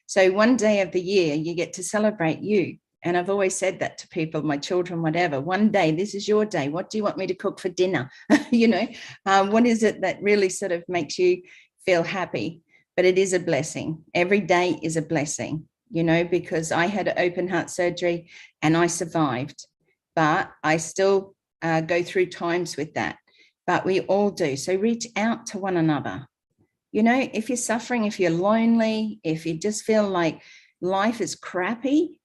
S2: So one day of the year, you get to celebrate you. And I've always said that to people, my children, whatever, one day, this is your day. What do you want me to cook for dinner? You know, what is it that really sort of makes you feel happy? But it is a blessing. Every day is a blessing, you know, because I had open heart surgery and I survived, but I still go through times with that, but we all do. So reach out to one another. You know, if you're suffering, if you're lonely, if you just feel like life is crappy,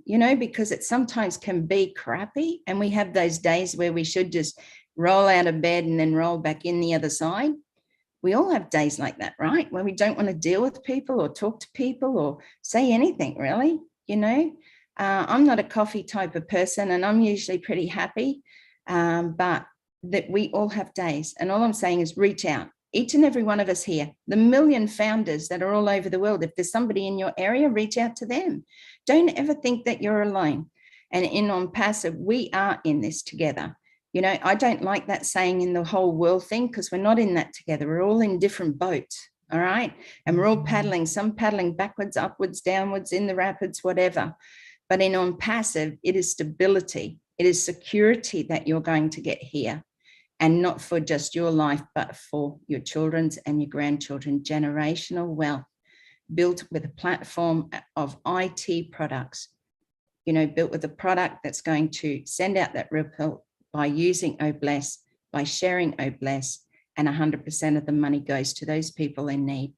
S2: you know, because it sometimes can be crappy. And we have those days where we should just roll out of bed and then roll back in the other side. We all have days like that, right? Where we don't want to deal with people or talk to people or say anything really, you know. I'm not a coffee type of person and I'm usually pretty happy, but that we all have days. And all I'm saying is reach out. Each and every one of us here, the million founders that are all over the world, if there's somebody in your area, reach out to them. Don't ever think that you're alone. And in On Passive, we are in this together. You know, I don't like that saying in the whole world thing because we're not in that together. We're all in different boats, all right? And we're all paddling, some paddling backwards, upwards, downwards, in the rapids, whatever. But in On Passive, it is stability. It is security that you're going to get here. And not for just your life, but for your children's and your grandchildren, generational wealth built with a platform of IT products, you know, built with a product that's going to send out that ripple by using Obless, by sharing Obless, and 100% of the money goes to those people in need.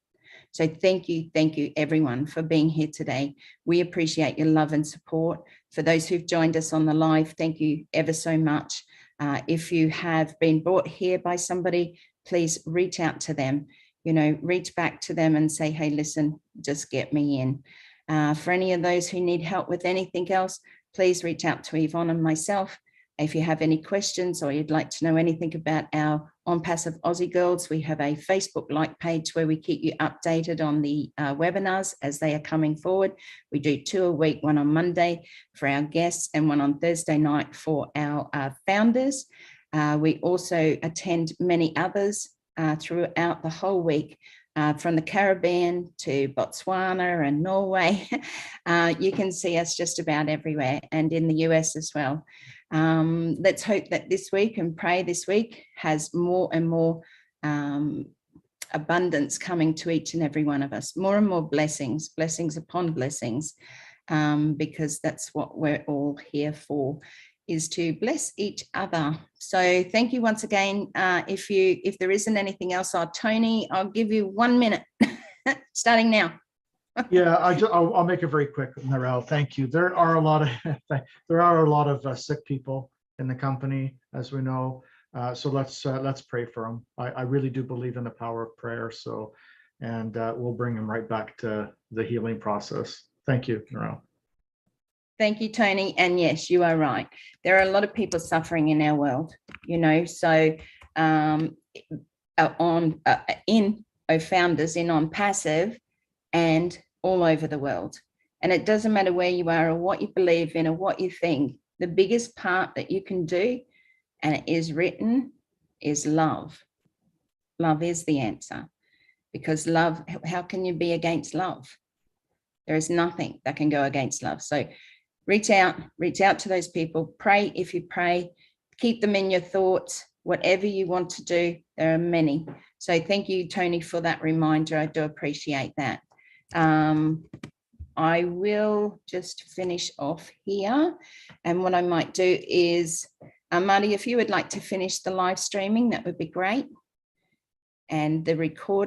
S2: So thank you everyone for being here today. We appreciate your love and support. For those who've joined us on the live, thank you ever so much. If you have been brought here by somebody, please reach out to them, you know, reach back to them and say, hey, listen, just get me in. For any of those who need help with anything else, please reach out to Yvonne and myself. If you have any questions or you'd like to know anything about our On Passive Aussie Girls, we have a Facebook like page where we keep you updated on the webinars as they are coming forward. We do 2 a week, one on Monday for our guests and one on Thursday night for our founders. We also attend many others throughout the whole week, from the Caribbean to Botswana and Norway. You can see us just about everywhere, and in the US as well. Let's hope that this week and pray this week has more and more abundance coming to each and every one of us, more and more blessings, blessings upon blessings, because that's what we're all here for, is to bless each other. So thank you once again. If there isn't anything else, Tony, I'll give you 1 minute starting now.
S5: Yeah, I'll make it very quick, Narelle. Thank you. There are a lot of sick people in the company, as we know. So let's pray for them. I really do believe in the power of prayer. So, and we'll bring them right back to the healing process. Thank you, Narelle.
S2: Thank you, Tony. And yes, you are right. There are a lot of people suffering in our world, you know. So in Founders, in On Passive, and all over the world. And it doesn't matter where you are or what you believe in or what you think. The biggest part that you can do, and it is written, is love. Love is the answer, because love, how can you be against love? There is nothing that can go against love. So reach out to those people. Pray if you pray, keep them in your thoughts, whatever you want to do. There are many. So thank you, Tony, for that reminder. I do appreciate that. I will just finish off here. And what I might do is, Marty, if you would like to finish the live streaming, that would be great. And the recording.